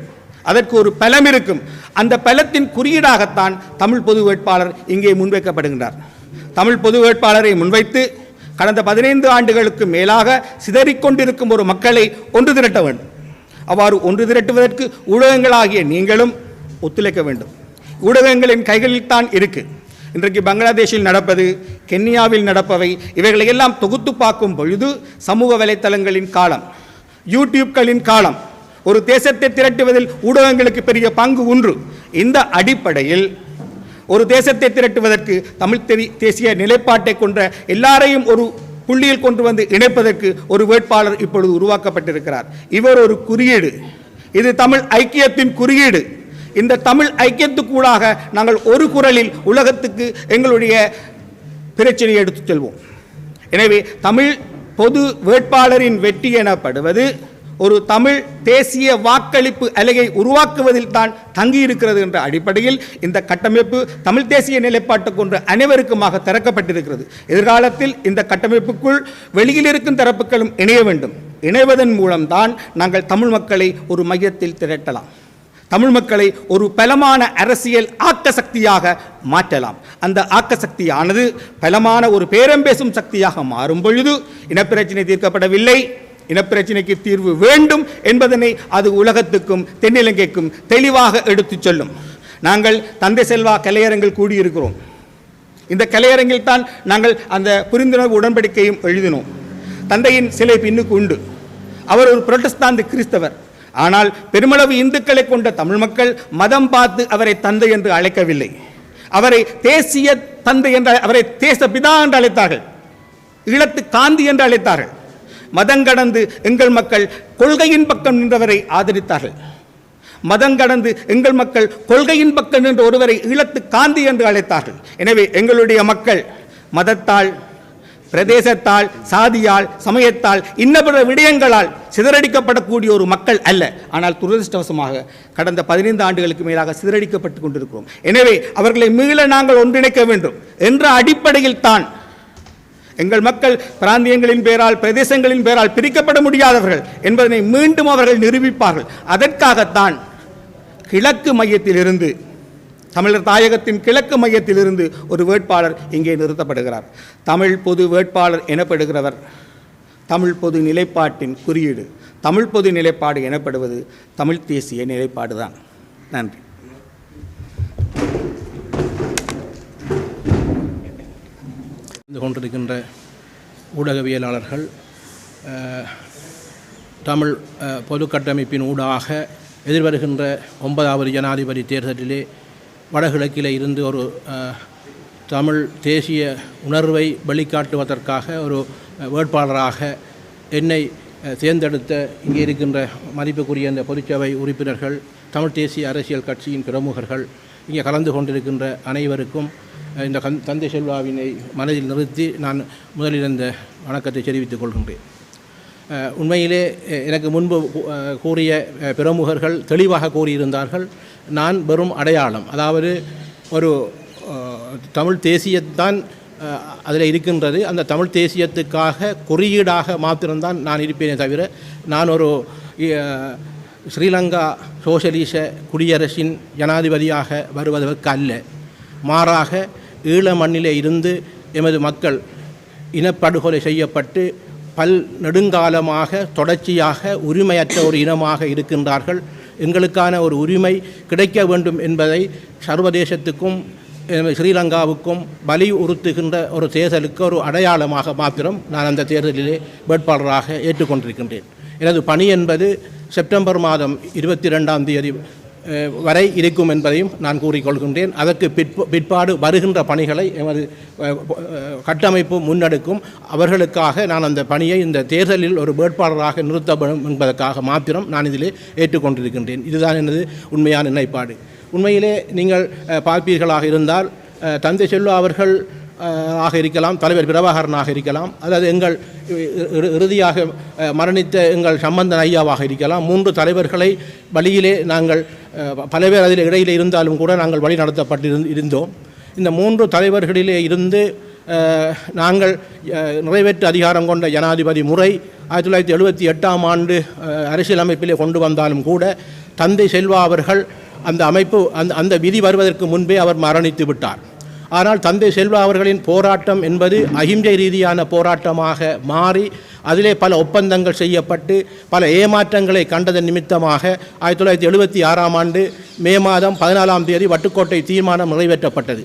அதற்கு ஒரு பலம் இருக்கும். அந்த பலத்தின் குறியீடாகத்தான் தமிழ் பொது வேட்பாளர் இங்கே முன்வைக்கப்படுகின்றார். தமிழ் பொது வேட்பாளரை முன்வைத்து கடந்த 15 ஆண்டுகளுக்கு மேலாக சிதறிக்கொண்டிருக்கும் ஒரு மக்களை ஒன்று திரட்ட வேண்டும். அவ்வாறு ஒன்று திரட்டுவதற்கு ஊடகங்களாகிய நீங்களும் ஒத்துழைக்க வேண்டும். ஊடகங்களின் கைகளில் தான் இருக்கு. இன்றைக்கு பங்களாதேஷில் நடப்பது, கென்யாவில் நடப்பவை, இவைகளை எல்லாம் தொகுத்து பார்க்கும் பொழுது சமூக வலைத்தளங்களின் காலம், யூடியூப்களின் காலம், ஒரு தேசத்தை திரட்டுவதில் ஊடகங்களுக்கு பெரிய பங்கு உண்டு. இந்த அடிப்படையில் ஒரு தேசத்தை திரட்டுவதற்கு தமிழ் தேசிய நிலைப்பாட்டை கொண்ட எல்லாரையும் ஒரு புள்ளியில் கொண்டு வந்து இணைப்பதற்கு ஒரு வேட்பாளர் இப்பொழுது உருவாக்கப்பட்டிருக்கிறார். இவர் ஒரு குறியீடு, இது தமிழ் ஐக்கியத்தின் குறியீடு. இந்த தமிழ் ஐக்கியத்துக்கூடாக நாங்கள் ஒரு குரலில் உலகத்துக்கு எங்களுடைய பிரச்சனையை எடுத்துச் செல்வோம். எனவே தமிழ் பொது வேட்பாளரின் வெற்றி எனப்படுவது ஒரு தமிழ் தேசிய வாக்களிப்பு அலையை உருவாக்குவதில் தான் தங்கியிருக்கிறது என்ற அடிப்படையில் இந்த கட்டமைப்பு தமிழ் தேசிய நிலைப்பாட்டை கொண்டு அனைவருக்குமாக திறக்கப்பட்டிருக்கிறது. எதிர்காலத்தில் இந்த கட்டமைப்புக்குள் வெளியில் இருக்கும் தரப்புகளும் இணைய வேண்டும். இணைவதன் மூலம்தான் நாங்கள் தமிழ் மக்களை ஒரு மையத்தில் திரட்டலாம். தமிழ் மக்களை ஒரு பலமான அரசியல் ஆக்க சக்தியாக மாற்றலாம். அந்த ஆக்க சக்தியானது பலமான ஒரு பேரம் பேசும் சக்தியாக மாறும் பொழுது இனப்பிரச்சனை தீர்க்கப்படவில்லை, இனப்பிரச்சனைக்கு தீர்வு வேண்டும் என்பதனை அது உலகத்துக்கும் தென்னிலங்கைக்கும் தெளிவாக எடுத்துச் சொல்லும். நாங்கள் தந்தை செல்வா கலையரங்கில் கூடியிருக்கிறோம். இந்த கலையரங்கில் தான் நாங்கள் அந்த புரிந்துணர்வு உடன்படிக்கையும் எழுதினோம். தந்தையின் சிலை பின்னுக்கு உண்டு. அவர் ஒரு புரொட்டஸ்தாந்து கிறிஸ்தவர். ஆனால் பெருமளவு இந்துக்களை கொண்ட தமிழ் மக்கள் மதம் பார்த்து அவரை தந்தை என்று அழைக்கவில்லை. அவரை தேசிய தந்தை என்று, அவரை தேச பிதா என்று அழைத்தார்கள். ஈழத்து காந்தி என்று அழைத்தார்கள். மதம் கடந்து எங்கள் மக்கள் கொள்கையின் பக்கம் நின்றவரை ஆதரித்தார்கள். மதம் கடந்து எங்கள் மக்கள் கொள்கையின் பக்கம் நின்ற ஒருவரை ஈழத்து காந்தி என்று அழைத்தார்கள். எனவே எங்களுடைய மக்கள் மதத்தால், பிரதேசத்தால், சாதியால், சமயத்தால், இன்னபிற விடயங்களால் சிதறடிக்கப்படக்கூடிய ஒரு மக்கள் அல்ல. ஆனால் துரதிருஷ்டவசமாக கடந்த 15 ஆண்டுகளுக்கு மேலாக சிதறடிக்கப்பட்டு கொண்டிருக்கிறோம். எனவே அவர்களை மீள நாங்கள் ஒன்றிணைக்க வேண்டும் என்ற அடிப்படையில் தான் எங்கள் மக்கள் பிராந்தியங்களின் பேரால், பிரதேசங்களின் பேரால் பிரிக்கப்பட முடியாதவர்கள் என்பதனை மீண்டும் அவர்கள் நிரூபிப்பார்கள். அதற்காகத்தான் கிழக்கு மையத்திலிருந்து, தமிழர் தாயகத்தின் கிழக்கு மையத்திலிருந்து ஒரு வேட்பாளர் இங்கே நிறுத்தப்படுகிறார். தமிழ் பொது வேட்பாளர் எனப்படுகிறவர் தமிழ் பொது நிலைப்பாட்டின் குறியீடு. தமிழ் பொது நிலைப்பாடு எனப்படுவது தமிழ் தேசிய நிலைப்பாடு தான். நன்றி. கொண்டிருக்கின்ற ஊடகவியலாளர்கள் தமிழ் பொது கட்டமைப்பின் ஊடாக எதிர்வருகின்ற 9வது ஜனாதிபதி தேர்தலிலே வடகிழக்கில் இருந்து ஒரு தமிழ் தேசிய உணர்வை வெளிக்காட்டுவதற்காக ஒரு வேட்பாளராக என்னை தேர்ந்தெடுத்த இங்கே இருக்கின்ற மதிப்புக்குரிய இந்த பொதுச்சபை உறுப்பினர்கள், தமிழ் தேசிய அரசியல் கட்சியின் பிரமுகர்கள், இங்கே கலந்து கொண்டிருக்கின்ற அனைவருக்கும் இந்த தந்தை செல்வாவினை மனதில் நிறுத்தி நான் முதலில் இந்த வணக்கத்தை தெரிவித்துக் கொள்கின்றேன். உண்மையிலே எனக்கு முன்பு கூறிய பிரமுகர்கள் தெளிவாக கூறியிருந்தார்கள். நான் வெறும் அடையாளம், அதாவது ஒரு தமிழ் தேசியத்தான் அதில் இருக்கின்றது. அந்த தமிழ் தேசியத்துக்காக குறியீடாக மாத்திரம்தான் நான் இருப்பேனே தவிர நான் ஒரு ஸ்ரீலங்கா சோசலிச குடியரசின் ஜனாதிபதியாக வருவதற்கு அல்ல. மாறாக ஈழ மண்ணிலே இருந்து எமது மக்கள் இனப்படுகொலை செய்யப்பட்டு நெடுங்காலமாக தொடர்ச்சியாக உரிமையற்ற ஒரு இனமாக இருக்கின்றார்கள். எங்களுக்கான ஒரு உரிமை கிடைக்க வேண்டும் என்பதை சர்வதேசத்துக்கும் ஸ்ரீலங்காவுக்கும் வலியுறுத்துகின்ற ஒரு தேர்தலுக்கு ஒரு அடையாளமாக மாத்திரம் நான் அந்த தேர்தலிலே வேட்பாளராக ஏற்றுக்கொண்டிருக்கின்றேன். எனது பணி என்பது செப்டம்பர் மாதம் 22ஆம் தேதி வரை இருக்கும் என்பதையும் நான் கூறிக்கொள்கின்றேன். அதற்கு பிற்பாடு வருகின்ற பணிகளை எமது கட்டமைப்பு முன்னெடுக்கும். அவர்களுக்காக நான் அந்த பணியை இந்த தேர்தலில் ஒரு வேட்பாளராக நிறுத்தப்படும் என்பதற்காக மாத்திரம் நான் இதிலே ஏற்றுக்கொண்டிருக்கின்றேன். இதுதான் எனது உண்மையான நிலைப்பாடு. உண்மையிலே நீங்கள் பார்ப்பீர்களாக இருந்தால் தந்தை செல்வா அவர்கள் ஆக இருக்கலாம், தலைவர் பிரபாகரனாக இருக்கலாம், அல்லது எங்கள் இறுதியாக மரணித்த எங்கள் சம்பந்தன் ஐயாவாக இருக்கலாம். 3 தலைவர்களை வழியிலே நாங்கள் பல பேர் அதில் இடையில் இருந்தாலும் கூட நாங்கள் வழி நடத்தப்பட்டிருந்தோம். இந்த 3 தலைவர்களிலே இருந்து நாங்கள் நிறைவேற்று அதிகாரம் கொண்ட ஜனாதிபதி முறை 1978ஆம் ஆண்டு அரசியலமைப்பிலே கொண்டு வந்தாலும் கூட தந்தை செல்வா அவர்கள் அந்த அமைப்பு அந்த விதி வருவதற்கு முன்பே அவர் மரணித்து விட்டார். ஆனால் தந்தை செல்வா அவர்களின் போராட்டம் என்பது அகிம்சை ரீதியான போராட்டமாக மாறி அதிலே பல ஒப்பந்தங்கள் செய்யப்பட்டு பல ஏமாற்றங்களை கண்டதன் நிமித்தமாக 1976ஆம் ஆண்டு மே மாதம் 14ஆம் தேதி வட்டுக்கோட்டை தீர்மானம் நிறைவேற்றப்பட்டது.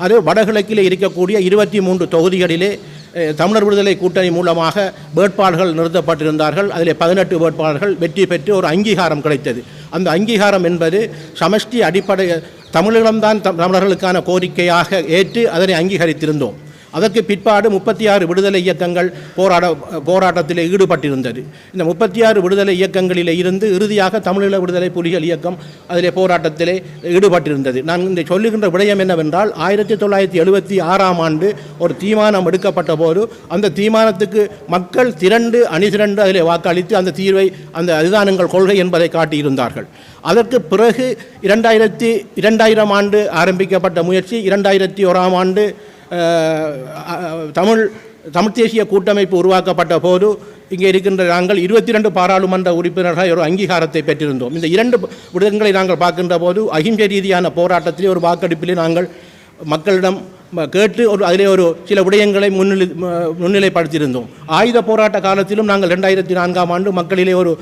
அது வடகிழக்கிலே இருக்கக்கூடிய 23 தொகுதிகளிலே தமிழர் விடுதலை கூட்டணி மூலமாக வேட்பாளர்கள் நிறுத்தப்பட்டிருந்தார்கள். அதில் 18 வேட்பாளர்கள் வெற்றி பெற்று ஒரு அங்கீகாரம் கிடைத்தது. அந்த அங்கீகாரம் என்பது சமஷ்டி அடிப்படை தமிழீழம்தான் தமிழர்களுக்கான கோரிக்கையாக ஏற்று அதனை அங்கீகரித்திருந்தோம். அதற்கு பிற்பாடு 36 விடுதலை இயக்கங்கள் போராட்டத்தில் ஈடுபட்டிருந்தது. இந்த 36 விடுதலை இயக்கங்களிலே இருந்து இறுதியாக தமிழீழ விடுதலை புலிகள் இயக்கம் அதிலே போராட்டத்திலே ஈடுபட்டிருந்தது. நான் இந்த சொல்லுகின்ற விடயம் என்னவென்றால் 1976ஆம் ஆண்டு ஒரு தீர்மானம் எடுக்கப்பட்ட போது அந்த தீர்மானத்துக்கு மக்கள் அணி திரண்டு அதிலே வாக்களித்து அந்த தீர்வை அதுதான் எங்கள் கொள்கை என்பதை காட்டியிருந்தார்கள். அதற்கு பிறகு 2000ஆம் ஆண்டு ஆரம்பிக்கப்பட்ட முயற்சி 2001ஆம் ஆண்டு தமிழ் தேசிய கூட்டமைப்பு உருவாக்கப்பட்ட போது இங்கே இருக்கின்ற நாங்கள் 22 பாராளுமன்ற உறுப்பினர்கள் ஒரு அங்கீகாரத்தை பெற்றிருந்தோம். இந்த 2 விடயங்களை நாங்கள் பார்க்கின்ற போது அகிம்சை ரீதியான போராட்டத்திலே ஒரு வாக்கெடுப்பிலே நாங்கள் மக்களிடம் கேட்டு அதிலே ஒரு சில விடயங்களை முன்னிலைப்படுத்தியிருந்தோம். ஆயுத போராட்ட காலத்திலும் நாங்கள் 2004ஆம் ஆண்டு மக்களிலே ஒரு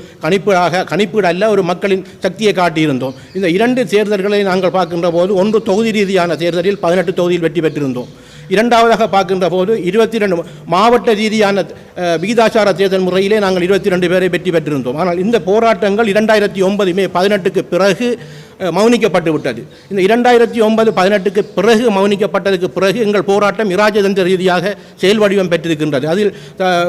கணிப்பீடு அல்ல ஒரு மக்களின் சக்தியை காட்டியிருந்தோம். இந்த 2 தேர்தல்களை நாங்கள் பார்க்கின்ற போது ஒன்று தொகுதி ரீதியான தேர்தலில் 18 தொகுதியில் வெற்றி பெற்றிருந்தோம். இரண்டாவதாக பார்க்கின்ற போது 22 மாவட்ட ரீதியான விகிதாச்சார தேர்தல் முறையிலே நாங்கள் 22 பேரை வெற்றி பெற்றிருந்தோம். ஆனால் இந்த போராட்டங்கள் 2009 மே 18க்கு பிறகு மௌனிக்கப்பட்டு விட்டது. இந்த 2009-18க்கு பிறகு மௌனிக்கப்பட்டதுக்கு பிறகு எங்கள் போராட்டம் இராஜதந்திர ரீதியாக செயல் வடிவம் பெற்றிருக்கின்றது. அதில்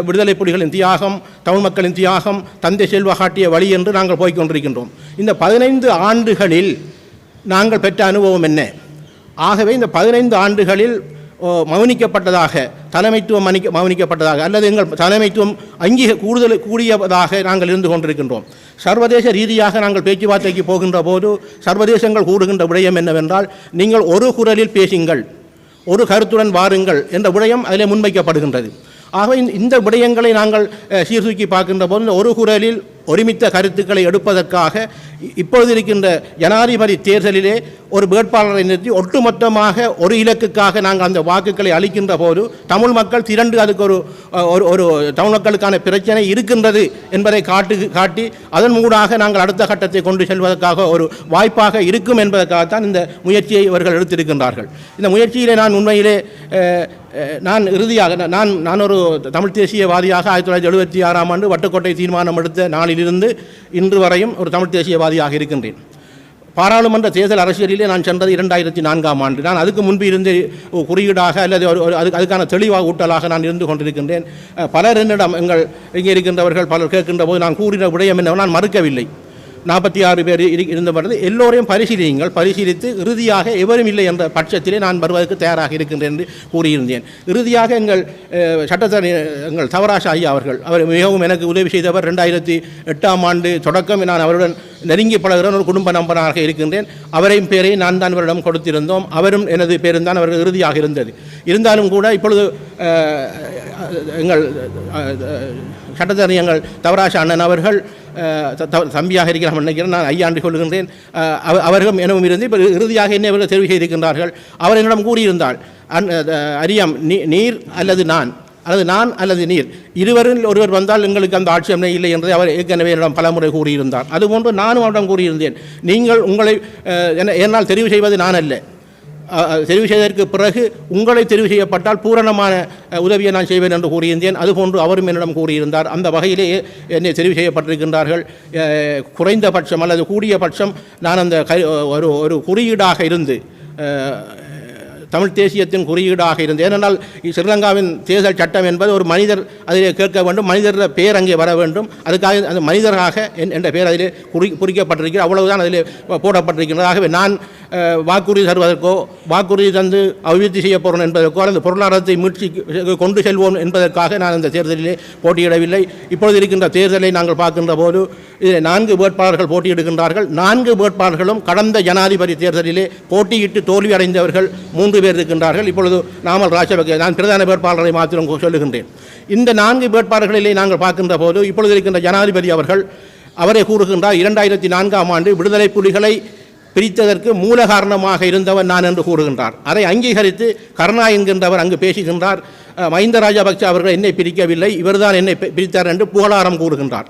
விடுதலை புலிகளின் தியாகம், தமிழ் மக்களின் தியாகம், தந்தை செல்வா காட்டிய வழி என்று நாங்கள் போய்கொண்டிருக்கின்றோம். இந்த 15 ஆண்டுகளில் நாங்கள் பெற்ற அனுபவம் என்ன? ஆகவே இந்த 15 ஆண்டுகளில் மௌனிக்கப்பட்டதாக தலைமைத்துவம் மௌனிக்கப்பட்டதாக அல்லது எங்கள் தலைமைத்துவம் கூடியதாக நாங்கள் இருந்து கொண்டிருக்கின்றோம். சர்வதேச ரீதியாக நாங்கள் பேச்சுவார்த்தைக்கு போகின்ற போது சர்வதேசங்கள் கூறுகின்ற விடயம் என்னவென்றால் நீங்கள் ஒரு குரலில் பேசுங்கள், ஒரு கருத்துடன் வாருங்கள் என்ற விடயம் அதிலே முன்வைக்கப்படுகின்றது. ஆகவே இந்த விடயங்களை நாங்கள் சீர்தூக்கி பார்க்கின்ற போது ஒரு குரலில் ஒருமித்த கருத்துக்களை எடுப்பதற்காக இப்பொழுது இருக்கின்ற ஜனாதிபதி தேர்தலிலே ஒரு வேட்பாளரை நிறுத்தி ஒட்டுமொத்தமாக ஒரு இலக்குக்காக நாங்கள் அந்த வாக்குகளை அளிக்கின்ற போது தமிழ் மக்கள் திரண்டு அதுக்கு ஒரு தமிழ் மக்களுக்கான பிரச்சனை இருக்கின்றது என்பதை காட்டி அதன் மூலமாக நாங்கள் அடுத்த கட்டத்தை கொண்டு செல்வதற்காக ஒரு வாய்ப்பாக இருக்கும் என்பதற்காகத்தான் இந்த முயற்சியை இவர்கள் எடுத்திருக்கின்றார்கள். இந்த முயற்சியிலே நான் உண்மையிலே நான் இறுதியாக நான் ஒரு தமிழ் தேசியவாதியாக 1976ஆம் ஆண்டு வட்டுக்கோட்டை தீர்மானம் எடுத்த நாளிலிருந்து இன்று வரையும் ஒரு தமிழ் தேசியவாதியாக இருக்கின்றேன். பாராளுமன்ற தேர்தல் அரசியலிலே நான் சென்றது 2004ஆம் ஆண்டு. நான் அதுக்கு முன்பு இருந்து குறியீடாக அல்லது அதுக்கான தெளிவாக ஊட்டலாக நான் இருந்து கொண்டிருக்கின்றேன். பலர் என்னிடம் இங்கே இருக்கின்றவர்கள் பலர் கேட்கின்ற போது நான் கூறின விடயம் என்ன நான் மறுக்கவில்லை. 46 பேர் இருந்தவர்கள் எல்லோரையும் பரிசீலித்து இறுதியாக எவரும் இல்லை என்ற பட்சத்திலே நான் வருவதற்கு தயாராக இருக்கின்றேன் என்று கூறியிருந்தேன். இறுதியாக எங்கள் தவராச ஐயா அவர் மிகவும் எனக்கு உதவி செய்தவர். 2008ஆம் ஆண்டு தொடக்கம் நான் அவருடன் நெருங்கி பழகிற ஒரு குடும்ப நண்பனாக இருக்கின்றேன். அவரையும் பேரை நான் தான் அவரிடம் கொடுத்திருந்தோம். அவரும் எனது பேரும் தான் அவர்கள் இறுதியாக இருந்தது. இருந்தாலும் கூட இப்பொழுது எங்கள் சட்டத்தரணி எங்கள் தவராச அண்ணன் அவர்கள் தம்பியாக இருக்கிறார் நினைக்கிறேன், நான் ஐயாண்டு கொள்கின்றேன். அவர்களும் எனவும் இருந்து இப்போ இறுதியாக என்ன இவர்கள் தெரிவு செய்திருக்கின்றார்கள். அவர் என்னிடம் கூறியிருந்தால் அரியம் நீர் அல்லது நான் அல்லது நீர் இருவரில் ஒருவர் வந்தால் எங்களுக்கு அந்த ஆட்சேபனை இல்லை என்பதை அவர் ஏற்கனவே என்னிடம் பலமுறை கூறியிருந்தார். அதுபோன்று நானும் அவரிடம் கூறியிருந்தேன், நீங்கள் உங்களை என்னால் தெரிவு செய்வது நான் அல்ல, தெரிவு செய்ததற்கு பிறகு உங்களை தெரிவு செய்யப்பட்டால் பூரணமான உதவியை நான் செய்வேன் என்று கூறியிருந்தேன். அதுபோன்று அவரும் என்னிடம் கூறியிருந்தார். அந்த வகையிலேயே என்னை தெரிவு செய்யப்பட்டிருக்கின்றார்கள். குறைந்தபட்சம் அல்லது கூடிய பட்சம் நான் அந்த ஒரு குறியீடாக இருந்து தமிழ் தேசியத்தின் குறியீடாக இருந்தது. ஏனென்றால் ஸ்ரீலங்காவின் தேர்தல் சட்டம் என்பது ஒரு மனிதர் அதிலே கேட்க வேண்டும், மனிதர் பெயர் அங்கே வர வேண்டும். அதுக்காக அந்த மனிதராக என்ற பெயர் அதிலே குறிக்கப்பட்டிருக்கிறது. அவ்வளவுதான் அதிலே போடப்பட்டிருக்கிறது. ஆகவே நான் வாக்குறுதி தருவதற்கோ வாக்குறுதி தந்து அபிவிருத்தி செய்ய போகிறோம் என்பதற்கோ அல்லது பொருளாதாரத்தை மீட்சி கொண்டு செல்வோம் என்பதற்காக நான் இந்த தேர்தலிலே போட்டியிடவில்லை. இப்பொழுது இருக்கின்ற தேர்தலை நாங்கள் பார்க்கின்ற போது இதில் 4 வேட்பாளர்கள் போட்டியிடுகின்றார்கள். 4 வேட்பாளர்களும் கடந்த ஜனாதிபதி தேர்தலிலே போட்டியிட்டு தோல்வி அடைந்தவர்கள் 3 பேர் இருக்கின்றார்கள். இப்பொழுது நாமல் ராஜபக்சே, நான் பிரதான வேட்பாளரை மாத்திரம் சொல்லுகின்றேன். இந்த 4 வேட்பாளர்களிலே நாங்கள் பார்க்கின்ற போது இப்பொழுது இருக்கின்ற ஜனாதிபதி அவரை கூறுகின்றார் 2004ஆம் ஆண்டு விடுதலை புலிகளை பிரித்ததற்கு மூல காரணமாக இருந்தவர் நான் என்று கூறுகின்றார். அதை அங்கீகரித்து கருணா என்கின்றவர் அங்கு பேசுகின்றார். மஹிந்த ராஜபக்சே அவர்கள் என்னை பிரிக்கவில்லை, இவர்தான் என்னை பிரித்தார் என்று புகழாரம் கூறுகின்றார்.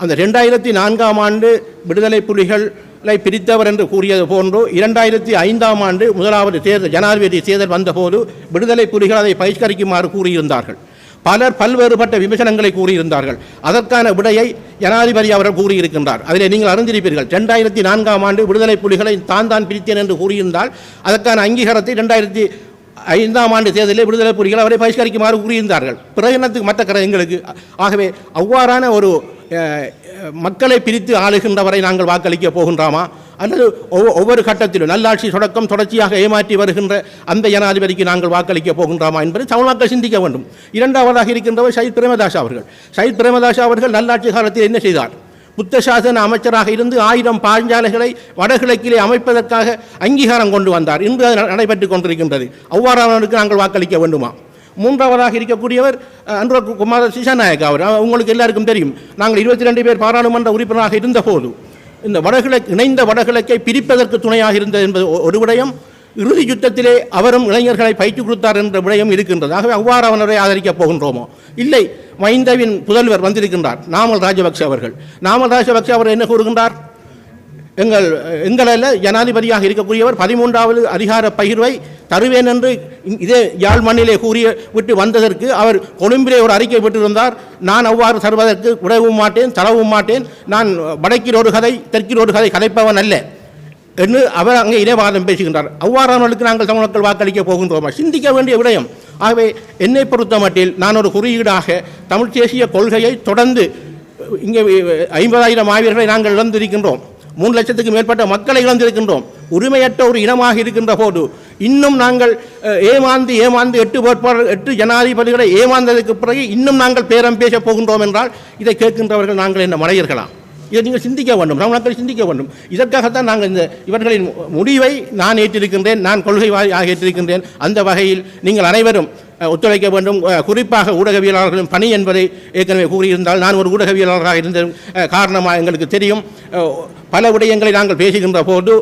அந்த 2004ஆம் ஆண்டு விடுதலை புலிகளை பிரித்தவர் என்று கூறியது போன்று 2005ஆம் ஆண்டு முதலாவது தேர்தல் ஜனாதிபதி தேர்தல் வந்தபோது விடுதலை புலிகள் அதை பகிஷ்கரிக்குமாறு கூறியிருந்தார்கள். பலர் பல்வேறுபட்ட விமர்சனங்களை கூறியிருந்தார்கள். அதற்கான விடையை ஜனாதிபதி அவர்கள் கூறியிருக்கின்றார். அதில் நீங்கள் அறிந்திருப்பீர்கள், 2004ஆம் ஆண்டு விடுதலை புலிகளை தான் பிரித்தேன் என்று கூறியிருந்தால் அதற்கான அங்கீகாரத்தை 2005ஆம் ஆண்டு தேர்தலில் விடுதலை புலிகள் அவரை பகிஷ்கரிக்குமாறு கூறியிருந்தார்கள். பிரகடனத்துக்கு மற்ற கருத்துங்களுக்கு. ஆகவே அவ்வாறான ஒரு மக்களை பிரித்து ஆளுகின்றவரை நாங்கள் வாக்களிக்க போகின்றோமா, அல்லது ஒவ்வொரு கட்டத்திலும் நல்லாட்சி தொடர்ச்சியாக ஏமாற்றி வருகின்ற அந்த ஜனாதிபதிக்கு நாங்கள் வாக்களிக்க போகின்றோமா என்பதை தமிழ் மக்கள் சிந்திக்க வேண்டும். இரண்டாவதாக இருக்கின்றவர் சையத் பிரேமதாஸ் அவர்கள். சையத் பிரேமதாஸ் அவர்கள் நல்லாட்சி காலத்தில் என்ன செய்தார்? புத்த சாசன அமைச்சராக இருந்து 1000 பாஞ்சாலைகளை வடகிழக்கிலே அமைப்பதற்காக அங்கீகாரம் கொண்டு வந்தார். இன்று அது நடைபெற்றுக் கொண்டிருக்கின்றது. அவ்வாறானவருக்கு நாங்கள் வாக்களிக்க வேண்டுமா? மூன்றாவதாக இருக்கக்கூடியவர் அனுர குமார சிசாநாயக் அவர். உங்களுக்கு எல்லாருக்கும் தெரியும், நாங்கள் 22 பேர் பாராளுமன்ற உறுப்பினராக இருந்தபோது இந்த இணைந்த வடகிழக்கை பிரிப்பதற்கு துணையாக இருந்தது என்பது ஒரு விடயம். இறுதி யுத்தத்திலே அவரும் இளைஞர்களை பயிற்சி கொடுத்தார் என்ற விடயம் இருக்கின்றது. ஆகவே அவ்வாறு அவரை ஆதரிக்கப் போகின்றோமோ? இல்லை, மஹிந்தவின் புதல்வர் வந்திருக்கின்றார் நாமல் ராஜபக்சே அவர்கள். நாமல் ராஜபக்சே அவர் என்ன கூறுகின்றார்? எங்கள ஜனாதிபதியாக இருக்கக்கூடியவர் 13வது அதிகார பகிர்வை தருவேன் என்று இதே யாழ் மண்ணிலே கூறிய விட்டு வந்ததற்கு அவர் கொழும்பிலே ஒரு அறிக்கை விட்டிருந்தார். நான் அவ்வாறு தருவதற்கு உதவும் மாட்டேன், தரவும் மாட்டேன், நான் வடக்கில் ஒரு கதை தெற்கில் ஒரு கதை கதைப்பவன் அல்ல என்று அவர் அங்கே இனவாதம் பேசுகின்றார். அவ்வாறானவர்களுக்கு நாங்கள் தமிழ் மக்கள் வாக்களிக்க போகின்றோமா? சிந்திக்க வேண்டிய விடயம். ஆகவே என்னை பொறுத்த மட்டில் நான் ஒரு குறியீடாக தமிழ் தேசிய கொள்கையை தொடர்ந்து இங்கே 50,000 ஆய்வர்களை நாங்கள் இழந்திருக்கின்றோம். 3 லட்சத்துக்கு மேற்பட்ட மக்களை இழந்திருக்கின்றோம். உரிமையற்ற ஒரு இனமாக இருக்கின்ற போது இன்னும் நாங்கள் ஏமாந்து 8 ஜனாதிபதிகளை ஏமாந்ததற்கு பிறகு இன்னும் நாங்கள் பேரம் பேச போகின்றோம் என்றால் இதை கேட்கின்றவர்கள் நாங்கள் என்ன மனிதர்களா? இதை நீங்கள் சிந்திக்க வேண்டும், நம் மக்கள் சிந்திக்க வேண்டும். இதற்காகத்தான் நாங்கள் இவர்களின் முடிவை நான் ஏற்றிருக்கின்றேன், நான் கொள்கை வாரியாக ஏற்றிருக்கின்றேன். அந்த வகையில் நீங்கள் அனைவரும் ஒத்துழைக்க வேண்டும். குறிப்பாக ஊடகவியலாளர்களின் பணி என்பதை ஏற்கனவே கூறியிருந்தால் நான் ஒரு ஊடகவியலாளராக இருந்த காரணமாக எங்களுக்கு தெரியும். பல விடயங்களை நாங்கள் பேசுகின்ற போது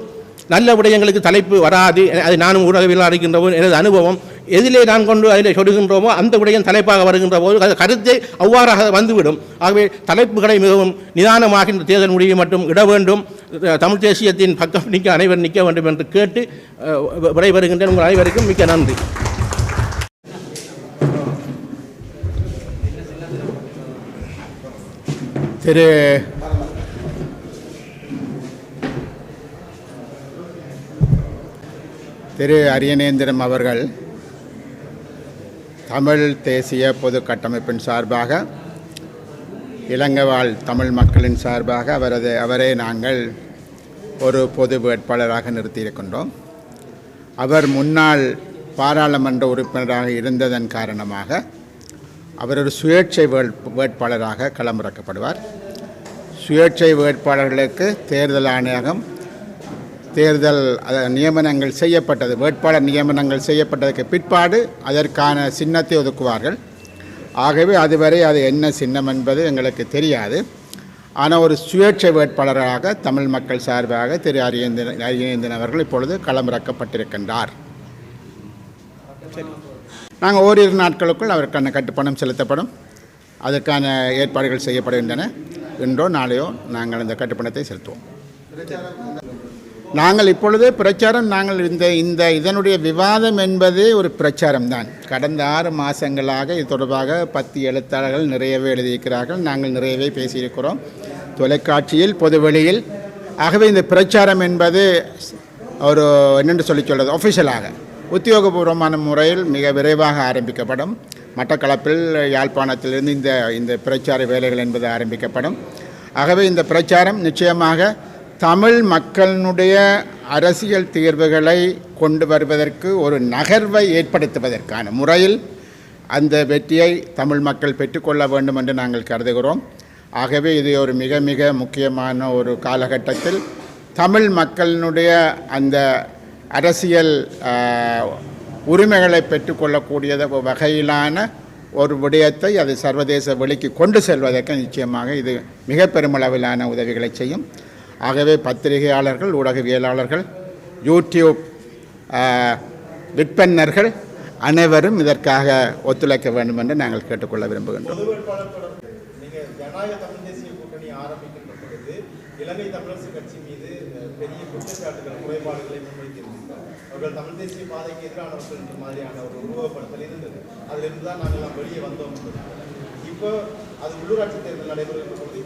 நல்ல விடயங்களுக்கு தலைப்பு வராது. அது நானும் ஊடகவியலாளர் இருக்கின்ற போது எனது அனுபவம் எதிலே நான் கொண்டு அதில் சொல்லுகின்றோமோ அந்த விடயம் தலைப்பாக வருகின்ற போது அது கருத்தை அவ்வாறாக வந்துவிடும். ஆகவே தலைப்புகளை மிகவும் நிதானமாக இந்த தேர்தல் முடிவை மட்டும் இட வேண்டும். தமிழ் தேசியத்தின் பக்கம் அனைவரும் நிற்க வேண்டும் என்று கேட்டு விடைபெறுகின்றேன். உங்கள் அனைவருக்கும் மிக்க நன்றி. திரு அரியநேந்திரம் அவர்கள் தமிழ் தேசிய பொது கட்டமைப்பின் சார்பாக இலங்கை வாழ் தமிழ் மக்களின் சார்பாக அவரை நாங்கள் ஒரு பொது வேட்பாளராக நிறுத்தியிருக்கின்றோம். அவர் முன்னாள் பாராளுமன்ற உறுப்பினராக இருந்ததன் காரணமாக அவர் ஒரு சுயேட்சை வேட்பாளராக களமிறக்கப்படுவார். சுயேட்சை வேட்பாளர்களுக்கு தேர்தல் ஆணையகம் தேர்தல் நியமனங்கள் செய்யப்பட்டது, வேட்பாளர் நியமனங்கள் செய்யப்பட்டதற்கு பிற்பாடு அதற்கான சின்னத்தை ஒதுக்குவார்கள். ஆகவே அதுவரை அது என்ன சின்னம் என்பது எங்களுக்கு தெரியாது. ஆனால் ஒரு சுயேட்சை வேட்பாளராக தமிழ் மக்கள் சார்பாக திரு அரியநேந்திரன் அவர்கள் இப்பொழுது களமிறக்கப்பட்டிருக்கின்றார். நாங்கள் ஓரிரு நாட்களுக்குள் அவருக்கான கட்டுப்பணம் செலுத்தப்படும். அதற்கான ஏற்பாடுகள் செய்யப்படுகின்றன. இன்றோ நாளையோ நாங்கள் அந்த கட்டுப்பணத்தை செலுத்துவோம். நாங்கள் இப்பொழுது பிரச்சாரம் நாங்கள் இதனுடைய விவாதம் என்பதே ஒரு பிரச்சாரம் தான். கடந்த 6 மாதங்களாக இது தொடர்பாக 10 எழுத்தாளர்கள் நிறையவே எழுதியிருக்கிறார்கள். நாங்கள் நிறையவே பேசியிருக்கிறோம் தொலைக்காட்சியில், பொதுவெளியில். ஆகவே இந்த பிரச்சாரம் என்பது ஒரு என்னென்று சொல்வது ஒஃபிஷியலாக உத்தியோகபூர்வமான முறையில் மிக விரைவாக ஆரம்பிக்கப்படும். மட்டக்களப்பில், யாழ்ப்பாணத்திலிருந்து இந்த பிரச்சார வேலைகள் என்பது ஆரம்பிக்கப்படும். ஆகவே இந்த பிரச்சாரம் நிச்சயமாக தமிழ் மக்களினுடைய அரசியல் தீர்வுகளை கொண்டு வருவதற்கு ஒரு நகர்வை ஏற்படுத்துவதற்கான முறையில் அந்த வெற்றியை தமிழ் மக்கள் பெற்றுக்கொள்ள வேண்டும் என்று நாங்கள் கருதுகிறோம். ஆகவே இது ஒரு மிக மிக முக்கியமான ஒரு காலகட்டத்தில் தமிழ் மக்களினுடைய அந்த அரசியல் உரிமைகளை பெற்றுக்கொள்ளக்கூடிய வகையிலான ஒரு விடயத்தை அது சர்வதேச வெளிக்கு கொண்டு செல்வதற்கு நிச்சயமாக இது மிக பெருமளவிலான உதவிகளை செய்யும். ஆகவே பத்திரிகையாளர்கள், ஊடகவியலாளர்கள், யூடியூப் விற்பனர்கள் அனைவரும் இதற்காக ஒத்துழைக்க வேண்டும் என்று நாங்கள் கேட்டுக்கொள்ள விரும்புகின்றோம். இலங்கை தமிழரசு கட்சி மீது பெரிய குற்றச்சாட்டுகள், குறைபாடுகளை முன்வைத்திருந்தார். அவர்கள் தமிழ் தேசிய பாதைக்கு எதிரானவர்கள் என்ற மாதிரியான ஒரு உருவப்படுத்தல் இருந்தது. அதிலிருந்து தான் நாங்கள் வெளியே வந்தோம். இப்போ அது உள்ளூராட்சி தேர்தல் நடைபெறுகின்ற பொழுது,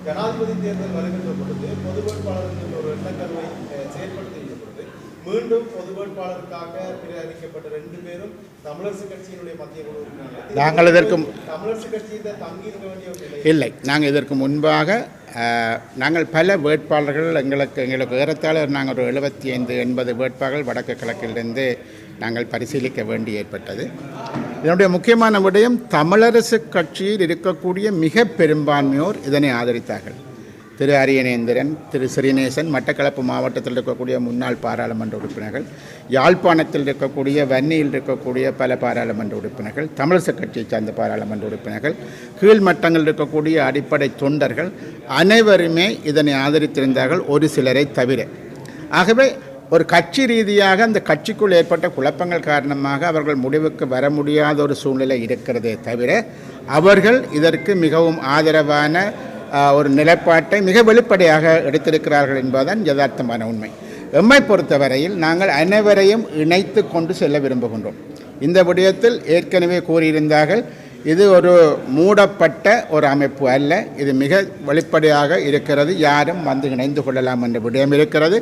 ஜனாதிபதி தேர்தல் வருகின்ற பொழுது பொது வேட்பாளர்கள் ஒரு எண்ணக்கருவை செயற்படுத்துகின்ற பொழுது மீண்டும் பொது வேட்பாளருக்காக பிரகரிக்கப்பட்ட 2 பேரும் தமிழரசு கட்சியினுடைய மத்திய குழு உறுப்பினர்கள். நாங்கள் இதற்கு தமிழரசு கட்சியை தங்கி இருக்க வேண்டிய இல்லை. நாங்கள் இதற்கு முன்பாக நாங்கள் பல வேட்பாளர்கள் எங்களுக்கு ஏறத்தாழ நாங்கள் ஒரு 75-80 வேட்பாளர்கள் வடக்கு கிழக்கிலிருந்து நாங்கள் பரிசீலிக்க வேண்டி ஏற்பட்டது. இதனுடைய முக்கியமான விடயம், தமிழரசு கட்சியில் இருக்கக்கூடிய மிக பெரும்பான்மையோர் இதனை ஆதரித்தார்கள். திரு அரியநேந்திரன், திரு ஸ்ரீநேசன், மட்டக்களப்பு மாவட்டத்தில் இருக்கக்கூடிய முன்னாள் பாராளுமன்ற உறுப்பினர்கள், யாழ்ப்பாணத்தில் இருக்கக்கூடிய, வன்னியில் இருக்கக்கூடிய பல பாராளுமன்ற உறுப்பினர்கள், தமிழரசு கட்சியை சார்ந்த பாராளுமன்ற உறுப்பினர்கள், கீழ்மட்டங்களில் இருக்கக்கூடிய அடிப்படை தொண்டர்கள் அனைவருமே இதனை ஆதரித்திருந்தார்கள், ஒரு சிலரை தவிர. ஆகவே ஒரு கட்சி ரீதியாக அந்த கட்சிக்குள் ஏற்பட்ட குழப்பங்கள் காரணமாக அவர்கள் முடிவுக்கு வர முடியாத ஒரு சூழ்நிலை இருக்கிறதே தவிர, அவர்கள் இதற்கு மிகவும் ஆதரவான ஒரு நிலைப்பாட்டை மிக வெளிப்படையாக எடுத்திருக்கிறார்கள் என்பதுதான் யதார்த்தமான உண்மை. எம்மை பொறுத்தவரையில் நாங்கள் அனைவரையும் இணைத்து கொண்டு செல்ல விரும்புகின்றோம். இந்த விடயத்தில் ஏற்கனவே கூறியிருந்தார்கள், இது ஒரு மூடப்பட்ட ஒரு அமைப்பு அல்ல, இது மிக வெளிப்படையாக இருக்கிறது, யாரும் வந்து இணைந்து கொள்ளலாம் என்ற விடயம் இருக்கிறது.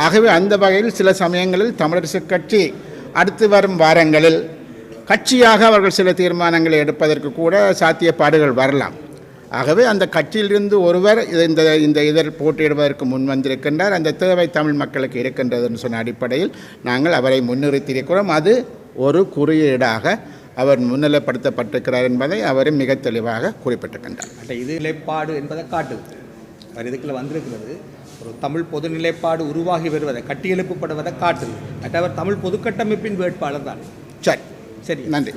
ஆகவே அந்த வகையில் சில சமயங்களில் தமிழரசு கட்சி அடுத்து வரும் வாரங்களில் கட்சியாக அவர்கள் சில தீர்மானங்களை எடுப்பதற்கு கூட சாத்தியப்பாடுகள் வரலாம். ஆகவே அந்த கட்சியிலிருந்து ஒருவர் இதில் போட்டியிடுவதற்கு முன் வந்திருக்கின்றார். அந்த தேவை தமிழ் மக்களுக்கு இருக்கின்றதுன்னு சொன்ன அடிப்படையில் நாங்கள் அவரை முன்னிறுத்தியிருக்கிறோம். அது ஒரு குறியீடாக அவர் முன்னிலைப்படுத்தப்பட்டிருக்கிறார் என்பதை அவர் மிக தெளிவாக குறிப்பிட்டிருக்கின்றார். இது நிலைப்பாடு என்பதை காட்டுது. அவர் இதுக்குள்ள வந்திருக்கிறது ஒரு தமிழ் பொது நிலைப்பாடு உருவாகி வருவதை, கட்டியெழுப்பப்படுவதை காட்டுது. அவர் தமிழ் பொதுக்கட்டமைப்பின் வேட்பாளர் தான். சரி, நன்றி.